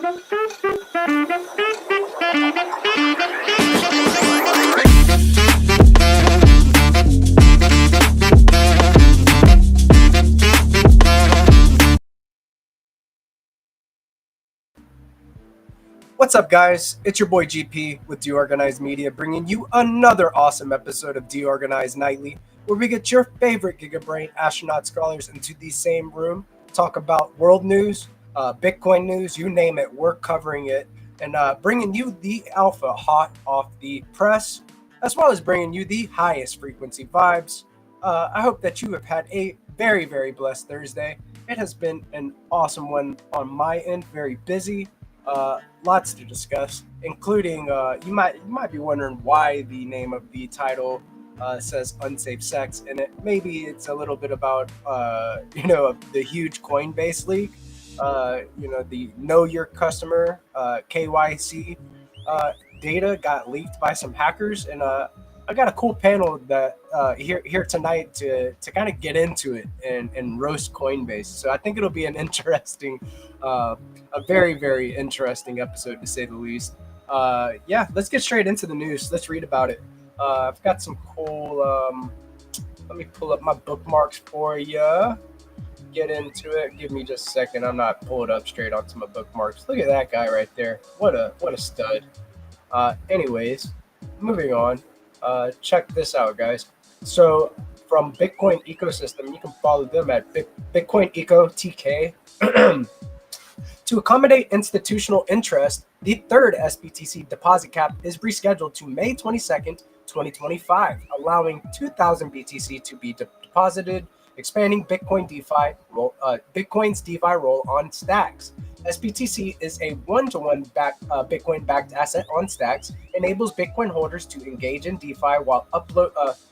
What's up, guys? It's your boy GP with DeOrganized Media, bringing you another awesome episode of DeOrganized Nightly, where we get your favorite Giga Brain Astronaut Scholars into the same room, talk about world news, Bitcoin news, you name it, we're covering it, and bringing you the alpha hot off the press, as well as bringing you the highest frequency vibes. I hope that you have had a very, very blessed Thursday. It has been an awesome one on my end, very busy. Lots to discuss, including you might be wondering why the name of the title says Unsafe Cex in it. Maybe it's a little bit about the huge Coinbase leak, the Know Your Customer KYC data got leaked by some hackers, and I got a cool panel that here tonight to kind of get into it and roast Coinbase. So I think it'll be an interesting, a very, very interesting episode, to say the least. Let's get straight into the news. Let's read about it. I've got some cool. Let me pull up my bookmarks for you. Get into it. Give me just a second. I'm not pulling up straight onto my bookmarks. Look at that guy right there. What a stud. Anyways, moving on. Check this out, guys. So from Bitcoin Ecosystem, you can follow them at Bitcoin Eco TK. To accommodate institutional interest, the third SBTC deposit cap is rescheduled to May 22nd, 2025, allowing 2,000 BTC to be deposited, expanding Bitcoin's DeFi role on Stacks. SBTC is a one-to-one Bitcoin-backed asset on Stacks, enables Bitcoin holders to engage in DeFi while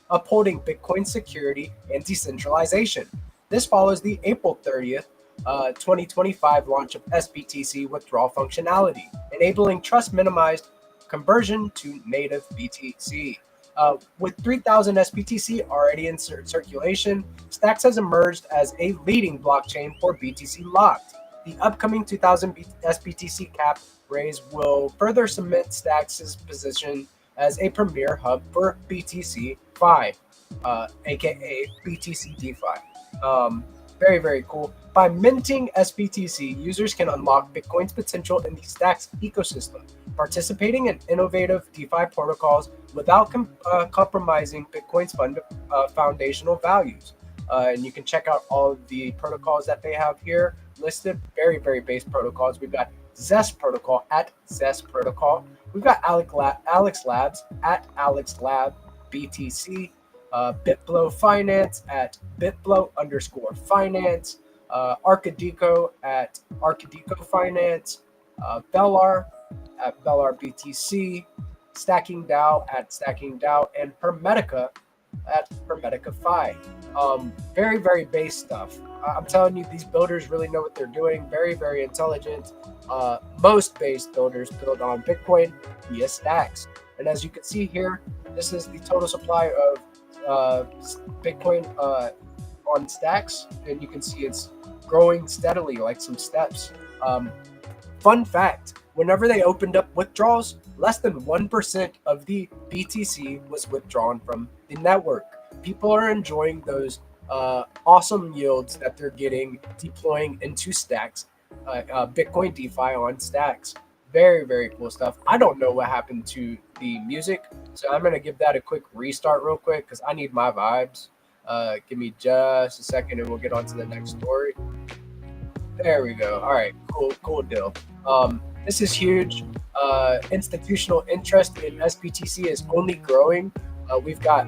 upholding Bitcoin security and decentralization. This follows the April 30th, 2025 launch of SBTC withdrawal functionality, enabling trust-minimized conversion to native BTC. With 3,000 SBTC already in circulation, Stacks has emerged as a leading blockchain for BTC locked. The upcoming 2,000 SBTC cap raise will further cement Stacks' position as a premier hub for BTC Fi, aka BTC DeFi. Very, very cool. By minting SBTC, users can unlock Bitcoin's potential in the Stacks ecosystem, participating in innovative DeFi protocols without compromising Bitcoin's foundational values. And you can check out all of the protocols that they have here listed. Very, very base protocols. We've got Zest Protocol at Zest Protocol. We've got Alex Labs at Alex Lab BTC. Bitflow Finance at Bitflow_finance. Arcadico at Arcadico Finance. Velar at Velar BTC. Stacking DAO at Stacking DAO, and Hermetica at Hermetica Fi. Very, very base stuff. I'm telling you, these builders really know what they're doing. Very, very intelligent. Most base builders build on Bitcoin via Stacks. And as you can see here, this is the total supply of Bitcoin on Stacks. And you can see it's growing steadily, like some steps. Fun fact, whenever they opened up withdrawals, less than 1% of the BTC was withdrawn from the network. People are enjoying those awesome yields that they're getting deploying into Stacks, Bitcoin DeFi on Stacks. Very, very cool stuff. I don't know what happened to the music, so I'm going to give that a quick restart real quick because I need my vibes. Give me just a second and we'll get on to the next story. There we go. All right, cool deal. This is huge. Institutional interest in SBTC is only growing. We've got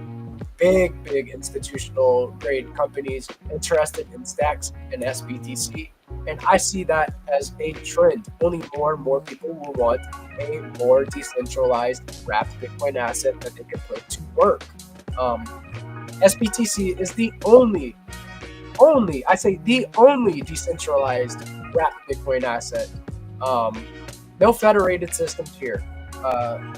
big institutional grade companies interested in Stacks and SBTC. And I see that as a trend. Only more and more people will want a more decentralized wrapped Bitcoin asset that they can put to work. SBTC is the only decentralized wrapped Bitcoin asset. No federated systems here.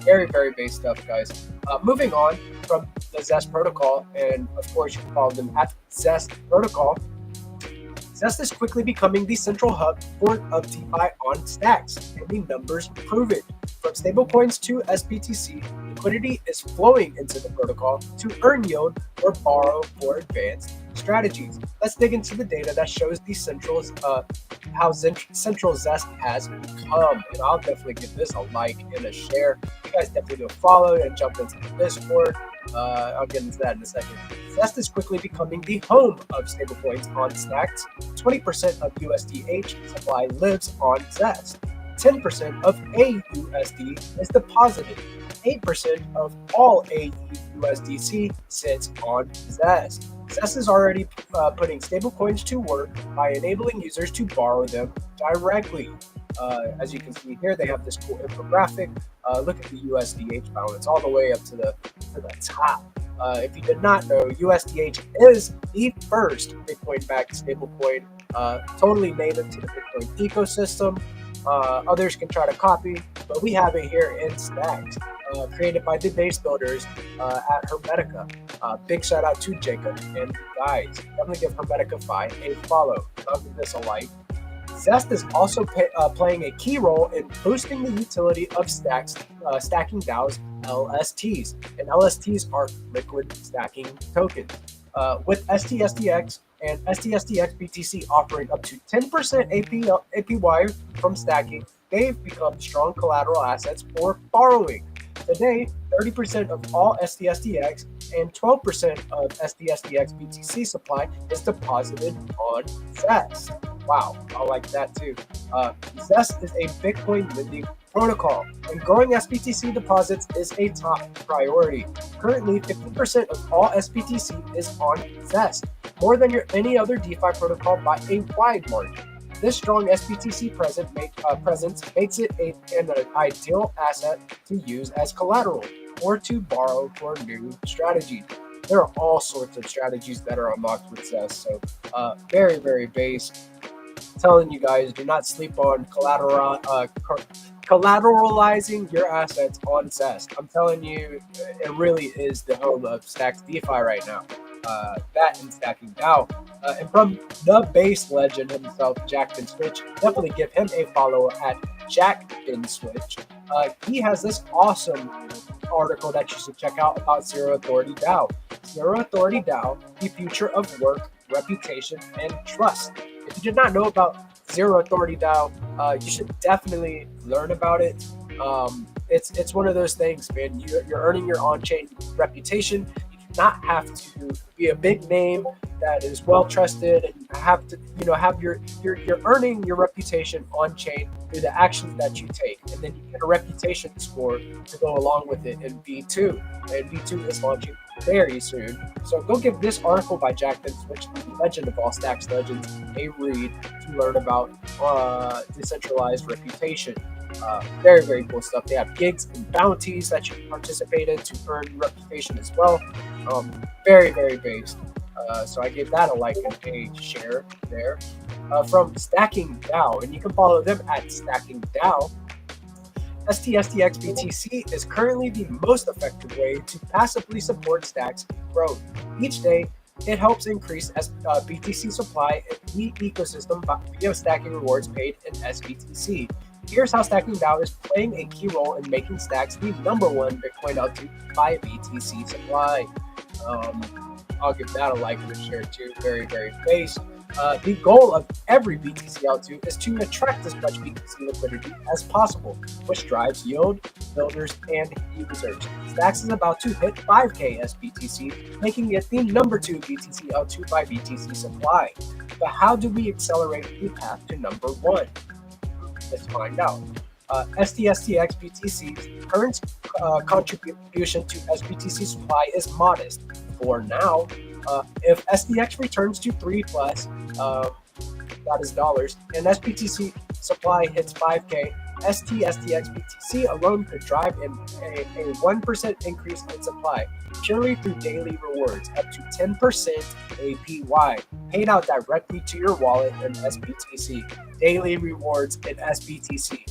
Very, very base stuff, guys. Moving on from the Zest protocol, and of course you can follow them at Zest Protocol. Zest is quickly becoming the central hub of DeFi on Stacks, and the numbers prove it. From stablecoins to SBTC, liquidity is flowing into the protocol to earn yield or borrow for advanced strategies. Let's dig into the data that shows the how central Zest has become. And I'll definitely give this a like and a share. You guys definitely do a follow and jump into the Discord. I'll get into that in a second. Zest is quickly becoming the home of stablecoins on Stacks. 20% of USDH supply lives on Zest. 10% of AUSD is deposited. 8% of all AUSDC sits on Zest. Zest is already putting stablecoins to work by enabling users to borrow them directly. As you can see here, they have this cool infographic. Look at the USDH balance all the way up to the top. If you did not know, USDH is the first Bitcoin-backed stablecoin, totally native to the Bitcoin ecosystem. Others can try to copy, but we have it here in Stacks, created by the base builders at Hermetica. Big shout out to Jacob and the guys. Definitely give Hermetica 5 a follow. I'll give this a like. Zest is also playing a key role in boosting the utility of stacking DAO's LSTs. And LSTs are liquid stacking tokens. With STSDX and STSDX BTC offering up to 10% APY from stacking, they've become strong collateral assets for borrowing. Today, 30% of all STSDX and 12% of STSDX BTC supply is deposited on Zest. Wow, I like that too. Zest is a Bitcoin lending protocol, and growing SBTC deposits is a top priority. Currently, 50% of all SBTC is on Zest, more than any other DeFi protocol by a wide margin. This strong SBTC presence makes it an ideal asset to use as collateral or to borrow for new strategies. There are all sorts of strategies that are unlocked with Zest, so very, very base. Telling you guys, do not sleep on collateralizing your assets on Zest. I'm telling you, it really is the home of Stacks DeFi right now. That and stacking DAO. And from the base legend himself, Jack Bin Switch, definitely give him a follow at Jack Bin Switch. He has this awesome article that you should check out about Zero Authority DAO. Zero Authority DAO, the future of work, reputation, and trust. If you did not know about Zero Authority DAO, you should definitely learn about it. It's one of those things, man. You're earning your on-chain reputation. You do not have to be a big name that is well trusted, and you have to, have you're earning your reputation on chain through the actions that you take, and then you get a reputation score to go along with it in V2, and V2 is launching very soon. So go give this article by Jack Bin Switch, the legend of all Stacks legends, a read to learn about decentralized reputation. Very, very cool stuff. They have gigs and bounties that you can participate in to earn reputation as well. Very, very based. So I gave that a like and a share there. From Stacking DAO, and you can follow them at Stacking DAO. STSDX BTC is currently the most effective way to passively support Stacks growth. Each day, it helps increase BTC supply in the ecosystem via stacking rewards paid in SBTC. Here's how Stacking DAO is playing a key role in making Stacks the #1 Bitcoin L2 by BTC supply. I'll give that a like and a share too. Very, very base. The goal of every BTC L2 is to attract as much BTC liquidity as possible, which drives yield, builders, and users. Stacks is about to hit 5K SBTC, making it the #2 BTC L2 by BTC supply. But how do we accelerate the path to #1? Let's find out. STSDX BTC's current contribution to SBTC supply is modest for now. If SDX returns to 3+, that is dollars, and SBTC supply hits 5K, STSDX BTC alone could drive a 1% increase in supply, purely through daily rewards, up to 10% APY, paid out directly to your wallet in SBTC. Daily rewards in SBTC.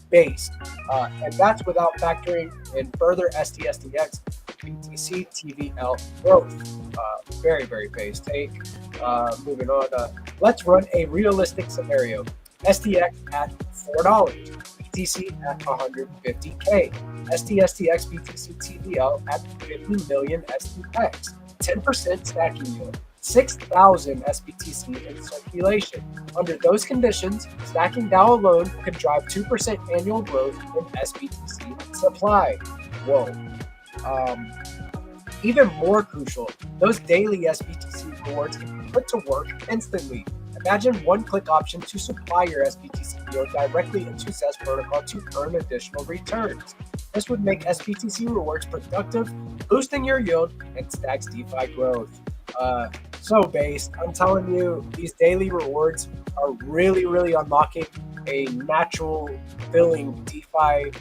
Based. And that's without factoring in further STSDX BTC TVL growth. Very, very base take. Moving on, let's run a realistic scenario. STX at $4, BTC at 150K, STSTX BTC TVL at 50 million STX, 10% stacking yield, 6,000 SBTC in circulation. Under those conditions, stacking DAO alone could drive 2% annual growth in SBTC supply. Whoa. Even more crucial, those daily SBTC rewards can be put to work instantly. Imagine one-click option to supply your SBTC yield directly into CES protocol to earn additional returns. This would make SBTC rewards productive, boosting your yield and Stacks DeFi growth. So based, I'm telling you, these daily rewards are really unlocking a natural feeling DeFi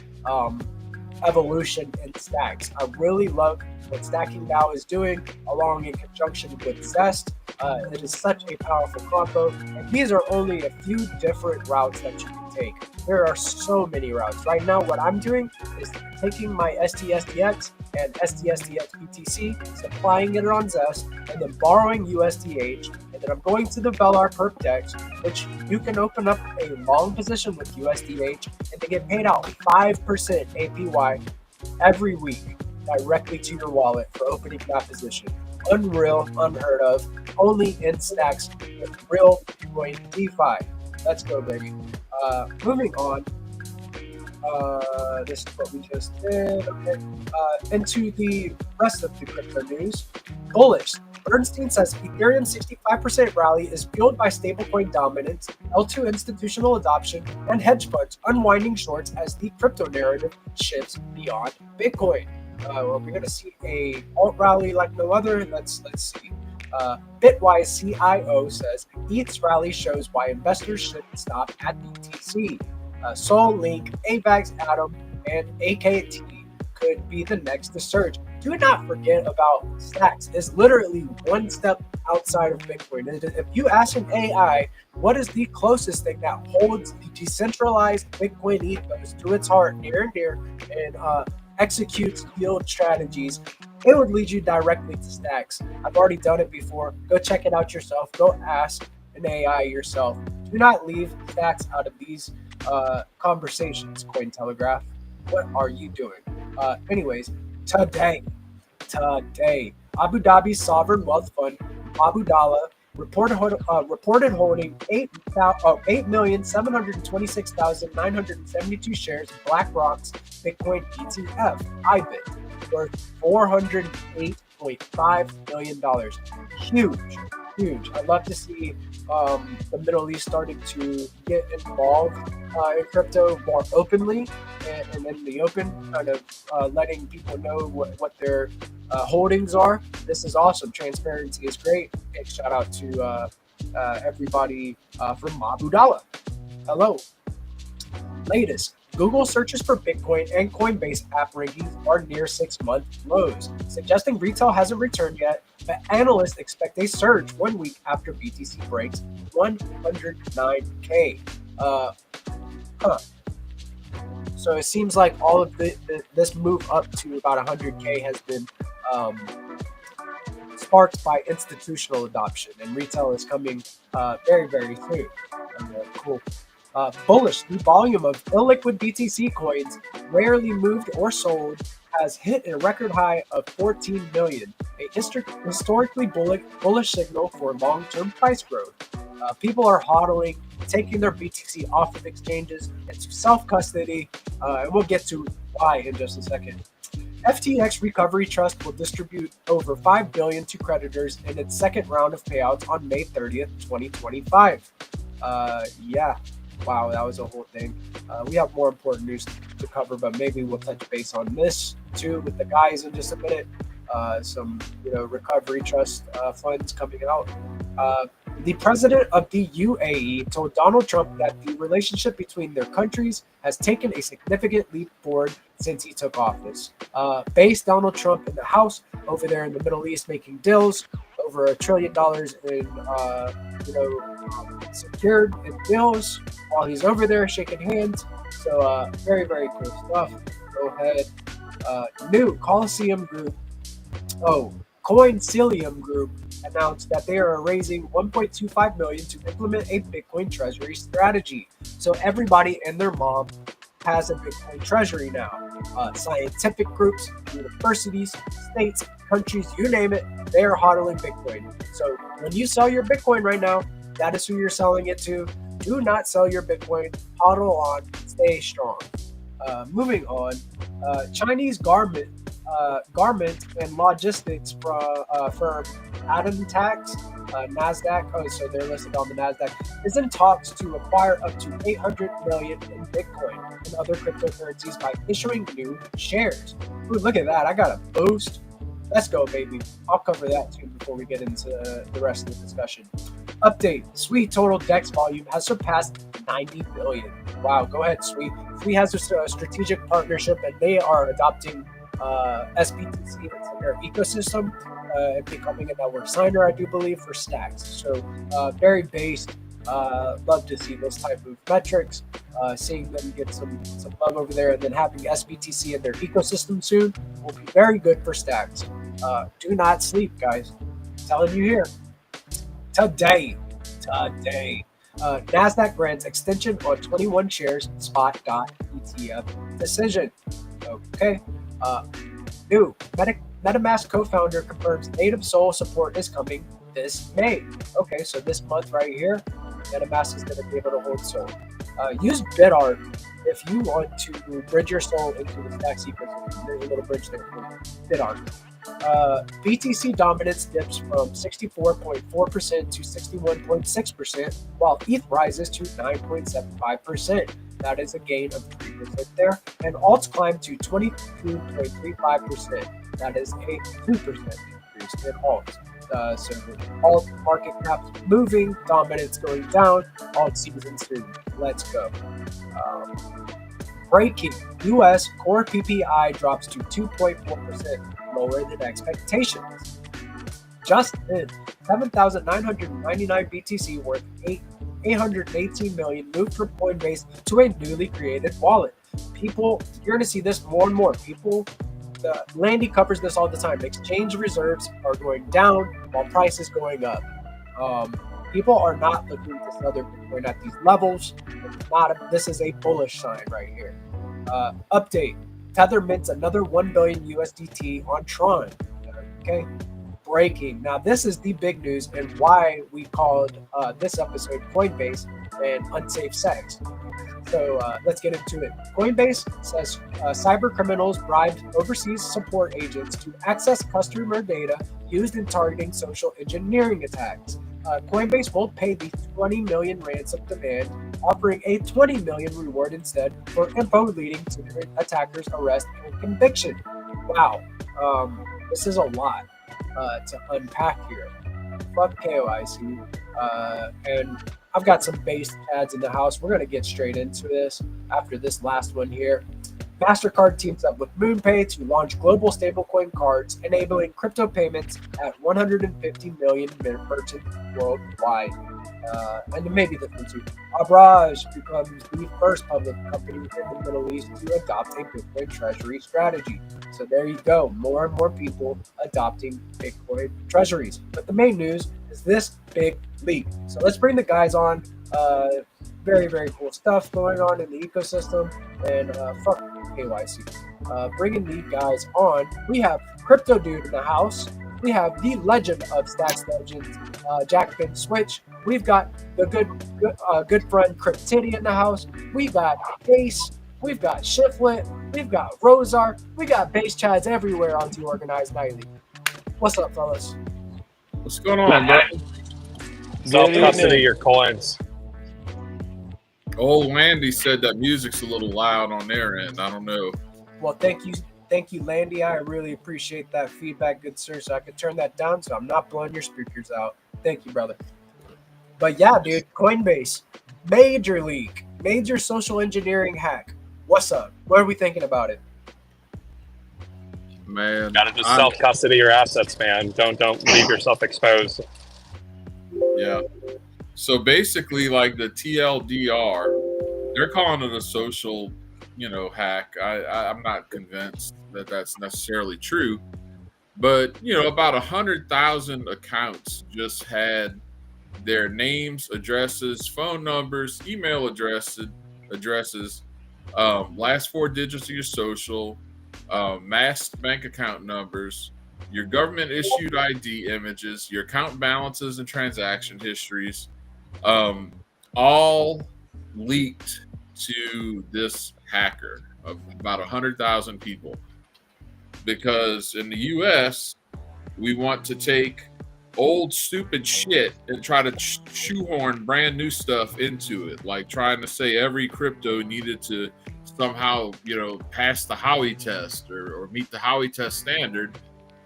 evolution in Stacks. I really love what Stacking DAO is doing, along in conjunction with Zest. It is such a powerful combo, and these are only a few different routes that you can take. There are so many routes. Right now, what I'm doing is taking my STSTX and STSTX BTC, supplying it on Zest, and then borrowing USDH, and then I'm going to the Velar Perp Dex, which you can open up a long position with USDH, and they get paid out 5% APY every week directly to your wallet for opening that position. Unreal, unheard of, only in Stacks with real Bitcoin DeFi. Let's go, baby. Moving on. This is what we just did. Okay. Into the rest of the crypto news. Bullish. Bernstein says Ethereum's 65% rally is fueled by stablecoin dominance, L2 institutional adoption, and hedge funds unwinding shorts as the crypto narrative shifts beyond Bitcoin. Well, we're going to see a alt rally like no other. Let's see. Bitwise CIO says ETH's rally shows why investors shouldn't stop at BTC. Sol, Link, AVAX, Atom, and AKT could be the next to surge. Do not forget about Stacks. It's literally one step outside of Bitcoin. If you ask an AI what is the closest thing that holds the decentralized Bitcoin ethos to its heart, near and dear, and executes yield strategies, it would lead you directly to Stacks. I've already done it before. Go check it out yourself. Go ask an AI yourself. Do not leave Stacks out of these conversations, Cointelegraph. What are you doing? Anyways, today, Abu Dhabi's sovereign wealth fund, Abu Dhabi, reported holding 8,726,972 shares of BlackRock's Bitcoin ETF, IBIT, worth $408.5 million. Huge. I'd love to see the Middle East starting to get involved in crypto more openly and in the open, kind of letting people know what their holdings are. This is awesome. Transparency is great. Big shout out to everybody from Abu Dhabi. Hello. Latest. Google searches for Bitcoin and Coinbase app rankings are near 6-month lows, suggesting retail hasn't returned yet, but analysts expect a surge 1 week after BTC breaks 109K. So it seems like all of this move up to about 100K has been sparked by institutional adoption, and retail is coming very soon. Cool. Bullish, the volume of illiquid BTC coins rarely moved or sold has hit a record high of 14 million, a historically bullish signal for long-term price growth. People are hodling, taking their BTC off of exchanges into self-custody, and we'll get to why in just a second. FTX Recovery Trust will distribute over $5 billion to creditors in its second round of payouts on May 30th, 2025. Yeah. Wow, that was a whole thing. We have more important news to cover, but maybe we'll touch base on this too with the guys in just a minute. Some, recovery trust funds coming out. The president of the UAE told Donald Trump that the relationship between their countries has taken a significant leap forward since he took office. Based Donald Trump in the House over there in the Middle East, making deals over $1 trillion in, secured in bills while he's over there shaking hands. So very cool stuff. Go ahead. New Coliseum Group. Oh, Coincilium Group announced that they are raising 1.25 million to implement a Bitcoin treasury strategy. So everybody and their mom has a Bitcoin treasury now. Scientific groups, universities, states, countries, you name it, they are hodling Bitcoin. So when you sell your Bitcoin right now, that is who you're selling it to. Do not sell your Bitcoin. Hodl on. Stay strong. Moving on, Chinese garment and logistics firm Adam Tax, Nasdaq. Oh, so they're listed on the Nasdaq. Is in talks to acquire up to 800 million in Bitcoin and other cryptocurrencies by issuing new shares. Ooh, look at that! I got a boost. Let's go, baby. I'll cover that too before we get into the rest of the discussion. Update: Sui total DEX volume has surpassed 90 billion. Wow, go ahead, Sui. Sui has a strategic partnership, and they are adopting SBTC into their ecosystem and becoming a network signer, I do believe, for Stacks. So very based. Love to see this type of metrics. Seeing them get some love over there, and then having SBTC in their ecosystem soon will be very good for Stacks. Do not sleep, guys. I'm telling you here. Today. Nasdaq grants extension on 21 shares spot.ETF decision. Okay. New MetaMask co-founder confirms native Sol support is coming this May. Okay, so this month right here, MetaMask is going to be able to hold Sol. Use BitArt if you want to bridge your Sol into the Stacks ecosystem. There's a little bridge there for you. BitArt. BTC dominance dips from 64.4% to 61.6%, while ETH rises to 9.75%. That is a gain of 3% there. And alts climb to 22.35%. That is a 2% increase in alts. So alt market caps moving, dominance going down, alt season soon. Let's go. Breaking: U.S. core PPI drops to 2.4%, lower than expectations. Just in, 7,999 BTC worth 818 million moved from Coinbase to a newly created wallet. People, you're going to see this more and more. Landy covers this all the time. Exchange reserves are going down while price is going up. People are not looking to sell their Bitcoin at these levels. This is a bullish sign right here. Update: Tether mints another 1 billion USDT on Tron. Okay. Breaking. Now, this is the big news and why we called this episode Coinbase and Unsafe Cex. So let's get into it. Coinbase says cyber criminals bribed overseas support agents to access customer data used in targeting social engineering attacks. Coinbase won't pay the 20 million ransom demand, offering a 20 million reward instead for info leading to the attacker's arrest and conviction. Wow, this is a lot to unpack here. Fuck KYC, and I've got some base ads in the house. We're gonna get straight into this after this last one here. MasterCard teams up with MoonPay to launch global stablecoin cards, enabling crypto payments at 150 million merchants worldwide. And maybe this one too. Abraj becomes the first public company in the Middle East to adopt a Bitcoin treasury strategy. So there you go. More and more people adopting Bitcoin treasuries. But the main news is this big leak. So let's bring the guys on. Very, very cool stuff going on in the ecosystem. And fuck KYC. Bringing these guys on, we have Crypto Dude in the house. We have the legend of Stacks Legends, Jack Bin Switch. We've got the good friend Cryptiddy in the house. We've got Ace. We've got Shiflet. We've got Rosar. We got base chads everywhere on DeOrganized Nightly. What's up, fellas? What's going on, bro? Self-custody your coins. Old Landy said that music's a little loud on their end. I don't know. Well, thank you, Landy. I really appreciate that feedback, good sir. So I could turn that down so I'm not blowing your speakers out. Thank you, brother. But yeah, dude, Coinbase, major leak, major social engineering hack. What's up? What are we thinking about it? Man, Gotta just self-custody your assets, man. Don't leave yourself exposed. Yeah. So basically, like the TLDR, they're calling it a social, hack. I'm not convinced that that's necessarily true. But about 100,000 accounts just had their names, addresses, phone numbers, email addresses, last four digits of your social, masked bank account numbers, your government issued ID images, your account balances and transaction histories, all leaked to this hacker of about 100,000 people. Because in the US, we want to take old stupid shit and try to shoehorn brand new stuff into it, like trying to say every crypto needed to somehow pass the Howey test or meet the Howey test standard.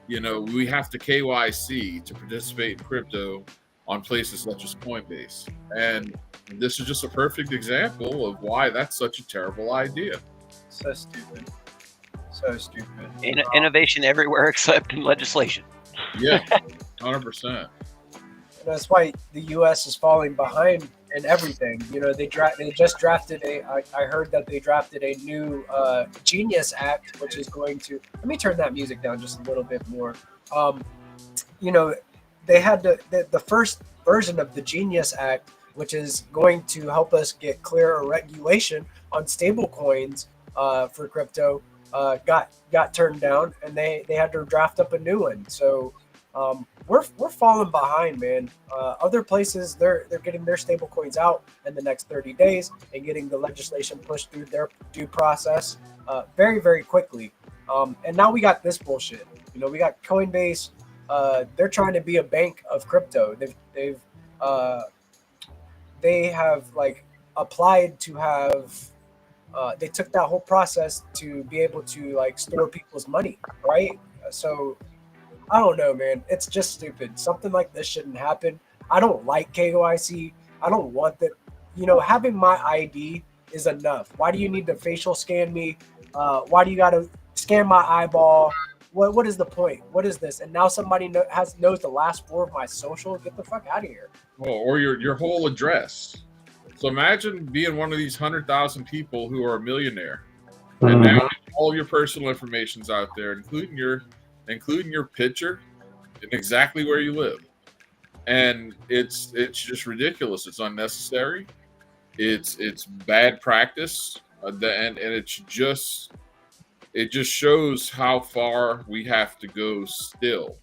We have to KYC to participate in crypto on places such as Coinbase, and this is just a perfect example of why that's such a terrible idea. So stupid. So stupid. Innovation everywhere except in legislation. Yeah, 100%. That's why the U.S. is falling behind in everything. They just drafted I heard that they drafted a new Genius Act, which is going to. Let me turn that music down just a little bit more. They had the first version of the Genius Act, which is going to help us get clearer regulation on stable coins for crypto. Got turned down, and they had to draft up a new one. So we're falling behind, man. Other places they're getting their stable coins out in the next 30 days and getting the legislation pushed through their due process very, very quickly. And now we got this bullshit. We got Coinbase. They're trying to be a bank of crypto. They have like applied to have. They took that whole process to be able to like store people's money, right? So I don't know, man. It's just stupid. Something like this shouldn't happen. I don't like KYC. I don't want that. Having my ID is enough. Why do you need to facial scan me? Why do you got to scan my eyeball? What is the point? What is this? And now somebody knows the last four of my social. Get the fuck out of here. Or your whole address. So imagine being one of these 100,000 people who are a millionaire, and now all of your personal information's out there, including your picture and exactly where you live. And it's just ridiculous. It's unnecessary. It's bad practice, and it just shows how far we have to go still.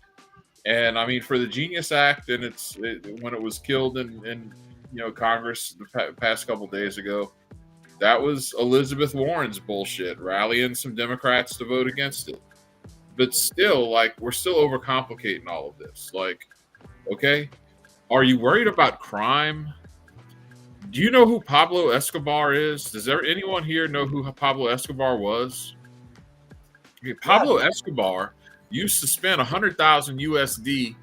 And I mean, for the Genius Act, and when it was killed in Congress the past couple days ago, that was Elizabeth Warren's bullshit, rallying some Democrats to vote against it. But still, like, we're still overcomplicating all of this. Like, okay, are you worried about crime? Do you know who Pablo Escobar is? Does anyone here know who Pablo Escobar was? Okay, Pablo Escobar used to spend 100,000 USD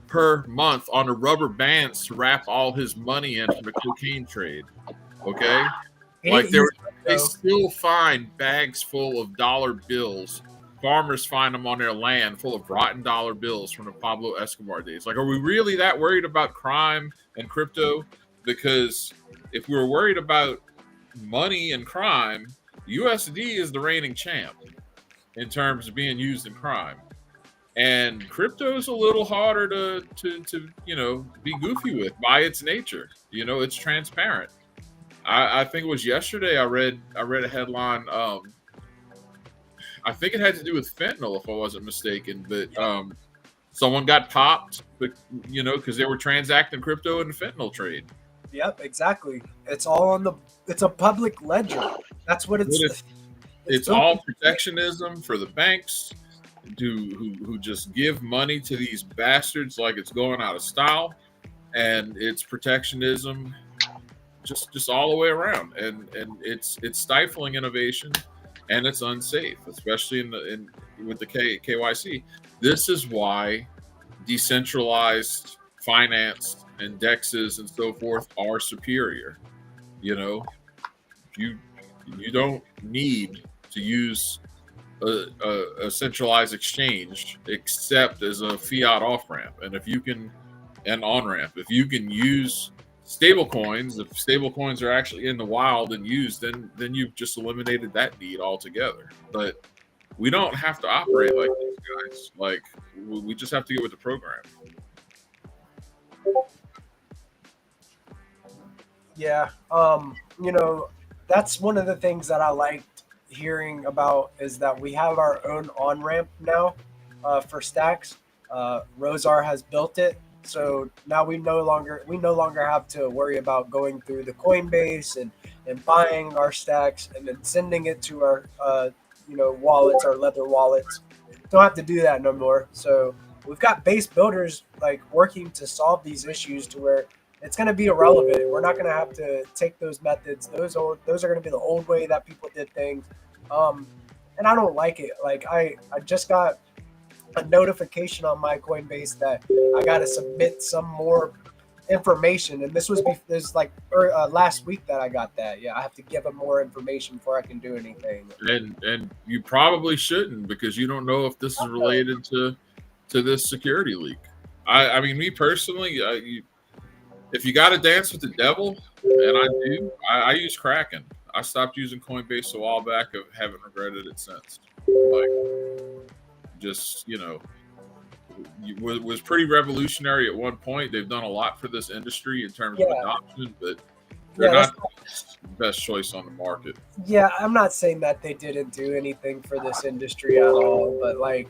per month on a rubber bands to wrap all his money in from the cocaine trade. Okay, like they still find bags full of dollar bills. Farmers find them on their land full of rotten dollar bills from the Pablo Escobar days. Like, are we really that worried about crime and crypto? Because if we were worried about money and crime, USD is the reigning champ in terms of being used in crime. And crypto is a little harder to be goofy with by its nature. It's transparent. I think it was yesterday I read a headline. I think it had to do with fentanyl, if I wasn't mistaken. But someone got popped, because they were transacting crypto in the fentanyl trade. Yep, exactly. It's all it's a public ledger. That's what it's all protectionism for the banks who just give money to these bastards like it's going out of style, and it's protectionism just all the way around, and it's stifling innovation, and it's unsafe, especially with the KYC. This is why decentralized finance and DEXs and so forth are superior. You don't need to use a centralized exchange except as a fiat off ramp, and on ramp. If you can use stable coins, if stable coins are actually in the wild and used, then you've just eliminated that need altogether. But we don't have to operate like these guys. Like we just have to get with the program. Yeah. You know, that's one of the things that I liked hearing about is that we have our own on ramp now for stacks. Rosar has built it, so now we no longer have to worry about going through the Coinbase and buying our stacks and then sending it to our wallets, our leather wallets. Don't have to do that no more. So we've got base builders like working to solve these issues to where it's going to be irrelevant. We're not going to have to take those methods. Those are going to be the old way that people did things. Um, and I don't like it. Like I just got a notification on my Coinbase that I got to submit some more information, and last week that I got that. Yeah, I have to give them more information before I can do anything. And you probably shouldn't, because you don't know if this is related to this security leak. I mean, me personally, if you got to dance with the devil, and I do, I use Kraken. I stopped using Coinbase a while back. I haven't regretted it since. Like, just, was pretty revolutionary at one point. They've done a lot for this industry in terms of adoption, but they're not the best choice on the market. Yeah, I'm not saying that they didn't do anything for this industry at all, but like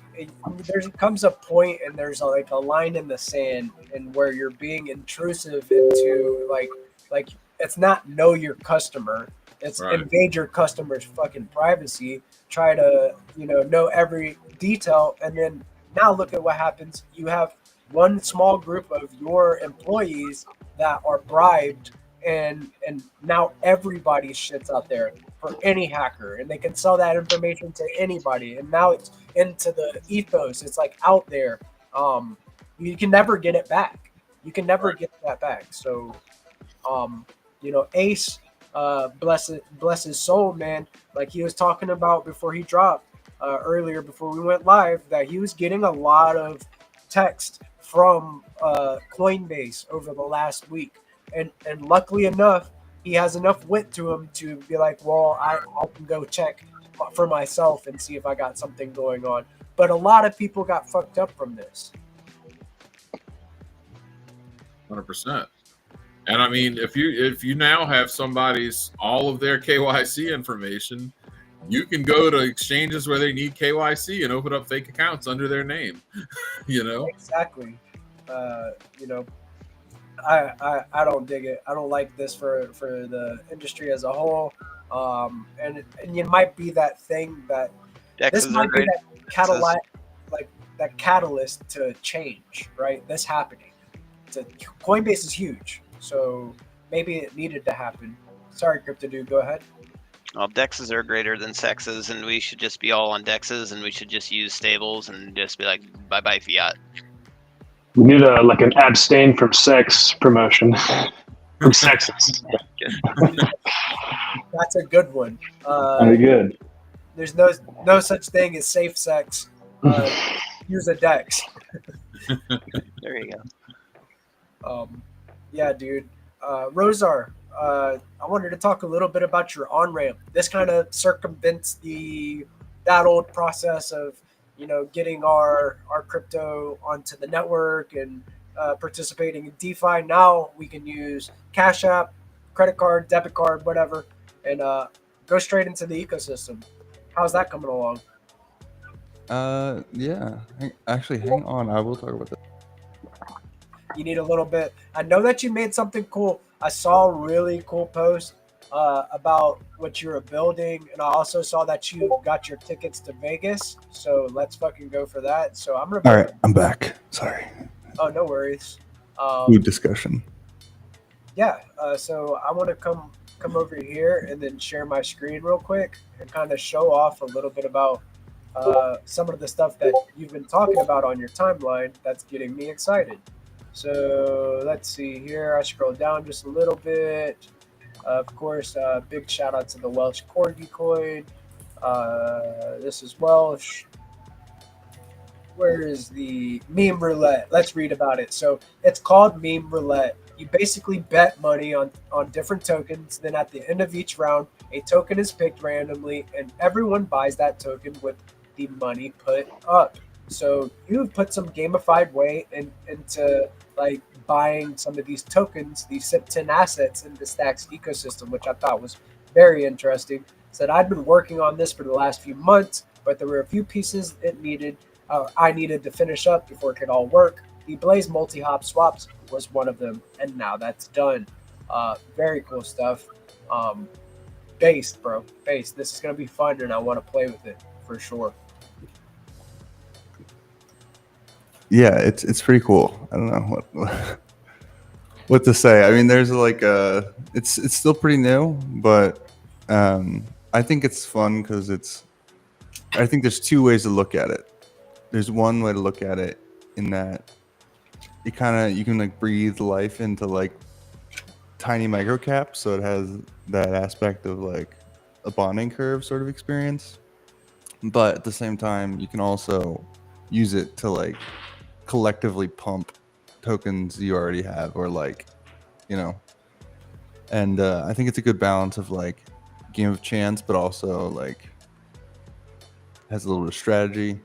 there comes a point and there's a line in the sand and where you're being intrusive into like it's not know your customer. It's invade your customer's fucking privacy, try to, know every detail, and then now look at what happens. You have one small group of your employees that are bribed, and now everybody's shit's out there for any hacker, and they can sell that information to anybody, and now it's into the ethos. It's like out there. You can never get it back. You can never get that back. So Ace, bless his soul, man. Like he was talking about before he dropped earlier, before we went live, that he was getting a lot of text from Coinbase over the last week, and luckily enough, he has enough wit to him to be like, well, I can go check for myself and see if I got something going on. But a lot of people got fucked up from this. 100%. And I mean, if you now have all of their KYC information, you can go to exchanges where they need KYC and open up fake accounts under their name. Exactly. I don't dig it. I don't like this for the industry as a whole. And it might be that thing that this might be that catalyst to change, right? This happening. Coinbase is huge, so maybe it needed to happen. Sorry, Crypto Dude, go ahead. Well, DEXs are greater than sexes, and we should just be all on DEXs, and we should just use stables and just be like, bye-bye fiat. We need an abstain from sex promotion. From sexes. That's a good one. Very good. There's no such thing as safe sex. Use a DEX. There you go. Yeah, dude. Rosar, I wanted to talk a little bit about your on-ramp. This kind of circumvents that old process of, getting our crypto onto the network and participating in DeFi. Now we can use Cash App, credit card, debit card, whatever, and go straight into the ecosystem. How's that coming along? Yeah. Actually, hang on. I will talk about that. You need a little bit. I know that you made something cool. I saw a really cool post about what you were building, and I also saw that you got your tickets to Vegas. So let's fucking go for that. So I'm gonna. All right, I'm back. Sorry. Oh, no worries. Food discussion. Yeah. So I want to come over here and then share my screen real quick and kind of show off a little bit about some of the stuff that you've been talking about on your timeline. That's getting me excited. So let's see here. I scroll down just a little bit. Of course, big shout out to the Welsh Corgi coin. This is Welsh. Where is the meme roulette? Let's read about it. So it's called meme roulette. You basically bet money on different tokens. Then at the end of each round, a token is picked randomly, and everyone buys that token with the money put up. So you've put some gamified way into like buying some of these tokens, these SIP10 assets in the Stacks ecosystem, which I thought was very interesting. Said I'd been working on this for the last few months, but there were a few pieces I needed to finish up before it could all work. The Blaze multi-hop swaps was one of them, and now that's done. Very cool stuff. Based, bro. Based. This is gonna be fun, and I want to play with it for sure. Yeah, it's pretty cool. I don't know what to say. I mean, there's like it's still pretty new, but I think it's fun because I think there's two ways to look at it. There's one way to look at it in that you can like breathe life into like tiny micro caps, so it has that aspect of like a bonding curve sort of experience. But at the same time, you can also use it to like collectively pump tokens you already have, or like, you know. And I think it's a good balance of like game of chance, but also like has a little bit of strategy.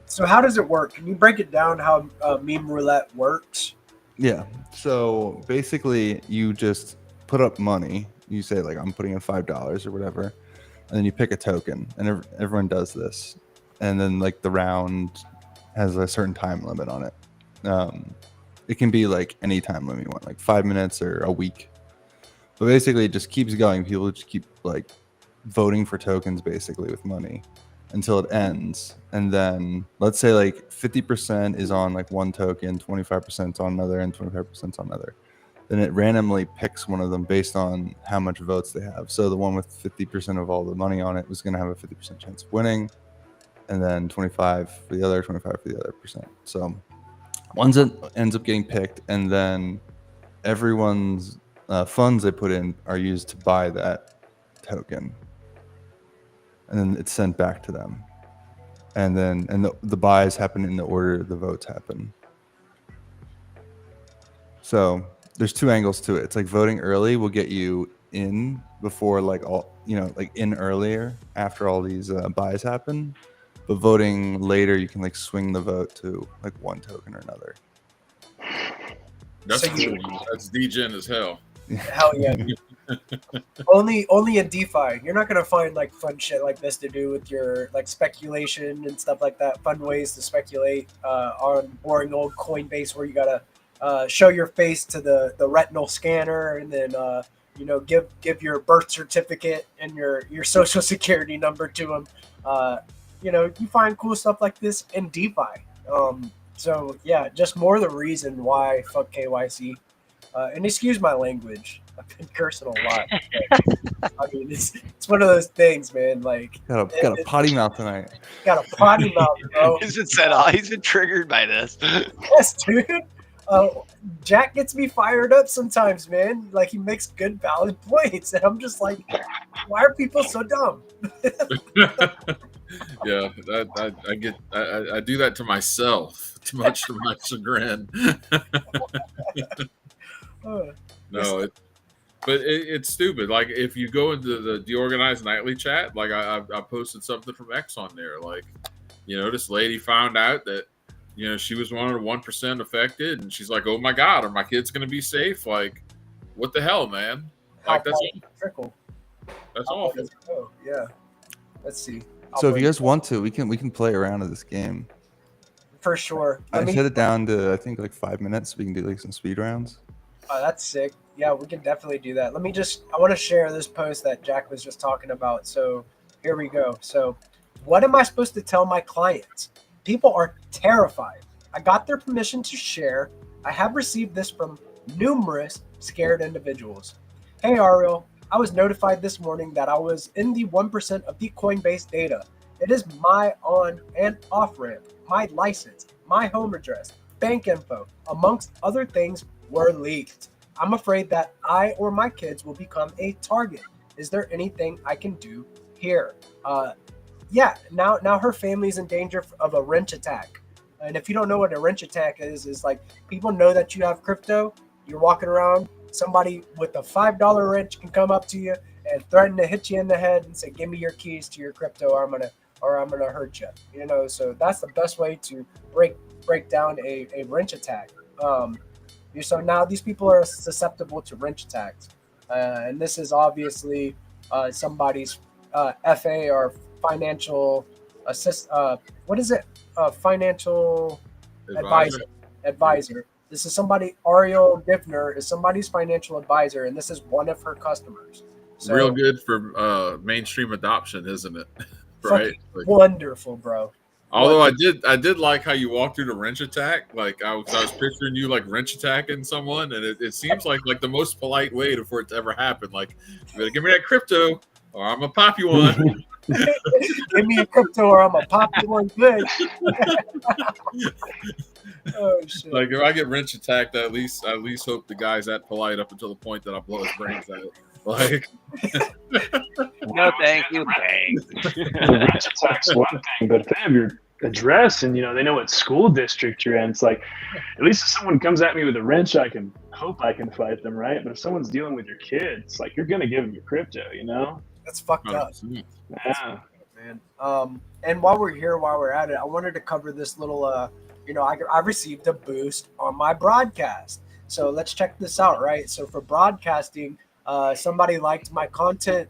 So how does it work? Can you break it down how meme roulette works? Yeah. So basically, you just put up money. You say like, I'm putting in $5 or whatever, and then you pick a token, and everyone does this. And then like the round has a certain time limit on it. It can be like any time limit you want, like 5 minutes or a week. But basically, it just keeps going. People just keep like voting for tokens basically with money until it ends. And then let's say like 50% is on like one token, 25% on another, and 25% on another. Then it randomly picks one of them based on how much votes they have. So the one with 50% of all the money on it was going to have a 50% chance of winning, and then 25 for the other, 25 for the other percent. So one ends up getting picked, and then everyone's funds they put in are used to buy that token, and then it's sent back to them. And then the buys happen in the order the votes happen. So there's two angles to it. It's like voting early will get you in before like all, you know, like in earlier after all these buys happen. But voting later, you can like swing the vote to like one token or another. That's cool. That's degen as hell. Hell yeah. Only in DeFi. You're not gonna find like fun shit like this to do with your like speculation and stuff like that. Fun ways to speculate on boring old Coinbase where you gotta show your face to the retinal scanner, and then you know, give your birth certificate and your social security number to them. You know, you find cool stuff like this in DeFi. So yeah, just more the reason why fuck KYC. And excuse my language. I've been cursing a lot. I mean, it's one of those things, man. Like, Got a potty mouth tonight. Got a potty mouth, bro. He's been triggered by this. Yes, dude. Jack gets me fired up sometimes, man. Like, he makes good, valid points, and I'm just like, why are people so dumb? Yeah, I do that to myself, too much to my chagrin. No, but it's stupid. Like, if you go into the DeOrganized Nightly chat, like I posted something from X on there. Like, you know, this lady found out that, you know, she was one of the 1% affected, and she's like, "Oh my God, are my kids going to be safe?" Like, what the hell, man? Like, that's trickle. That's awful. Oh, yeah. Let's see. So if you guys want to, we can play around with this game. For sure. I set it down to I think like 5 minutes so we can do like some speed rounds. Oh, that's sick. Yeah, we can definitely do that. I want to share this post that Jack was just talking about. So here we go. So what am I supposed to tell my clients? People are terrified. I got their permission to share. I have received this from numerous scared individuals. Hey, Ariel, I was notified this morning that I was in the 1% of the Coinbase data. It is my on and off ramp, my license, my home address, bank info, amongst other things were leaked. I'm afraid that I or my kids will become a target. Is there anything I can do here? Yeah, now her family's in danger of a wrench attack. And if you don't know what a wrench attack is like people know that you have crypto, you're walking around, somebody with a $5 wrench can come up to you and threaten to hit you in the head and say, "Give me your keys to your crypto, or I'm or I'm gonna hurt you. You know, so that's the best way to break down a wrench attack. So now these people are susceptible to wrench attacks, and this is obviously somebody's FA or financial assist. What is it? Financial advisor. This is somebody. Ariel Gifner is somebody's financial advisor, and this is one of her customers. So, real good for mainstream adoption, isn't it? Right. Like, wonderful, bro. Although I did like how you walked through the wrench attack. Like I was picturing you like wrench attacking someone, and it seems like the most polite way for it to ever happen. Like, you better give me that crypto, or I'm gonna pop you one. Give me a crypto, or I'm gonna pop you one good. Oh shit! Like if I get wrench attacked, I at least hope the guy's that polite up until the point that I blow his brains out. Like, no, thank you. Thanks. The wrench attack's one thing, but if they have your address and they know what school district you're in, it's like, at least if someone comes at me with a wrench, I can hope I can fight them, right? But if someone's dealing with your kids, like, you're gonna give them your crypto, That's fucked up. Yeah, man. And while we're at it, I wanted to cover this little. I received a boost on my broadcast, so let's check this out, right? So for broadcasting. Somebody liked my content.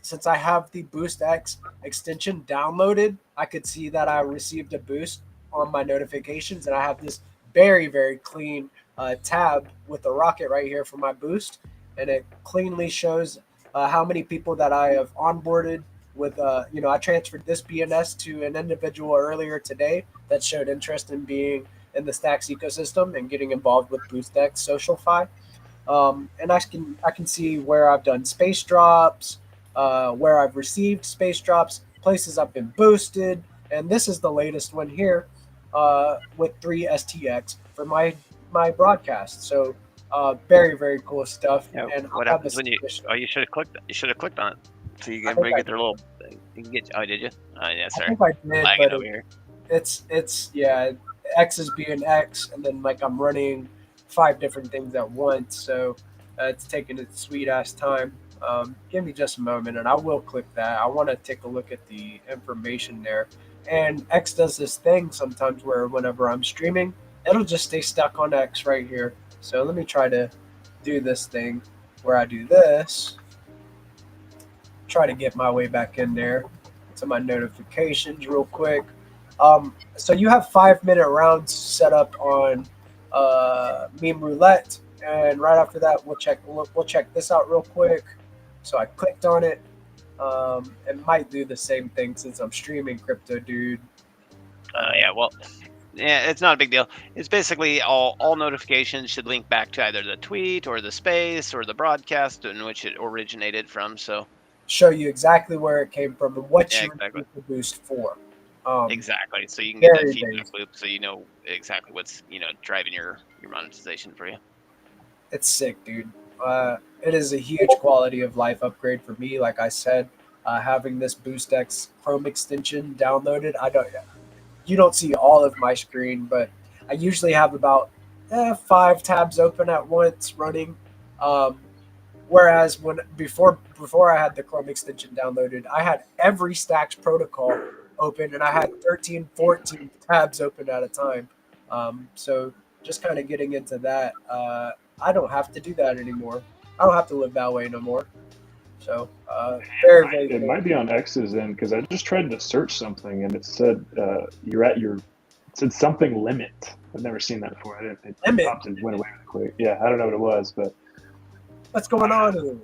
Since I have the Boost X extension downloaded, I could see that I received a boost on my notifications, and I have this very, very clean tab with a rocket right here for my boost, and it cleanly shows how many people that I have onboarded with. I transferred this BNS to an individual earlier today that showed interest in being in the Stacks ecosystem and getting involved with Boost X SocialFi. And I can see where I've done space drops, where I've received space drops, places I've been boosted, and this is the latest one here with 3 STX for my broadcast. So very, very cool stuff. Yeah, and what happens when you should have clicked? You should have clicked on it so you can get their little. You can get. Oh, did you? Oh, yeah, sorry. I think I did, Lagging but over here. It's X is being X, and then like I'm running 5 different things at once, so it's taking its sweet ass time. Give me just a moment and I will click that. I want to take a look at the information there. And X does this thing sometimes where whenever I'm streaming, it'll just stay stuck on X right here. So let me try to do this thing where I do this. Try to get my way back in there to my notifications real quick. So you have 5-minute rounds set up on meme roulette, and right after that we'll check this out real quick. So I clicked on it. It might do the same thing since I'm streaming crypto, dude. It's not a big deal. It's basically all notifications should link back to either the tweet or the space or the broadcast in which it originated from. So show you exactly where it came from and what you exactly. the boost for. Exactly. So you can get that feedback loop, so you know exactly what's driving your monetization for you. It's sick, dude. It is a huge quality of life upgrade for me. Like I said, having this BoostX Chrome extension downloaded, you don't see all of my screen, but I usually have about 5 tabs open at once running. Whereas before I had the Chrome extension downloaded, I had every Stacks protocol open, and I had 13, 14 tabs open at a time. So just kind of getting into that, I don't have to do that anymore. I don't have to live that way no more. So very, very it might be on X's end, because I just tried to search something and it said it said something limit. I've never seen that before. It popped and went away really quick. Yeah, I don't know what it was, but what's going on here?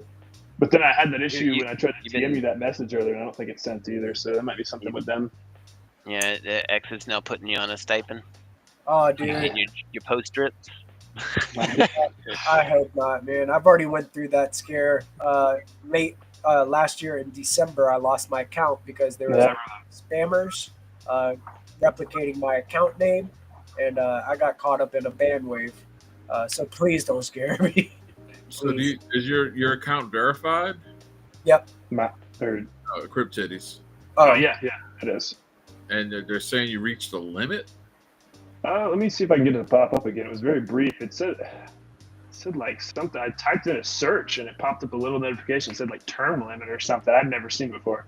But then I had that issue when I tried to DM you that message earlier, and I don't think it sent either. So that might be something with them. Yeah, the X is now putting you on a stipend. Oh, dude. Getting your post strips. I hope not, man. I've already went through that scare. Late last year in December, I lost my account because there was spammers replicating my account name, and I got caught up in a ban wave. So please don't scare me. So is your account verified? Yep. Crypt Titties. Oh yeah, it is. And they're saying you reached the limit? Let me see if I can get it to pop up again. It was very brief. It said like something. I typed in a search and it popped up a little notification. It said like term limit or something I'd never seen before.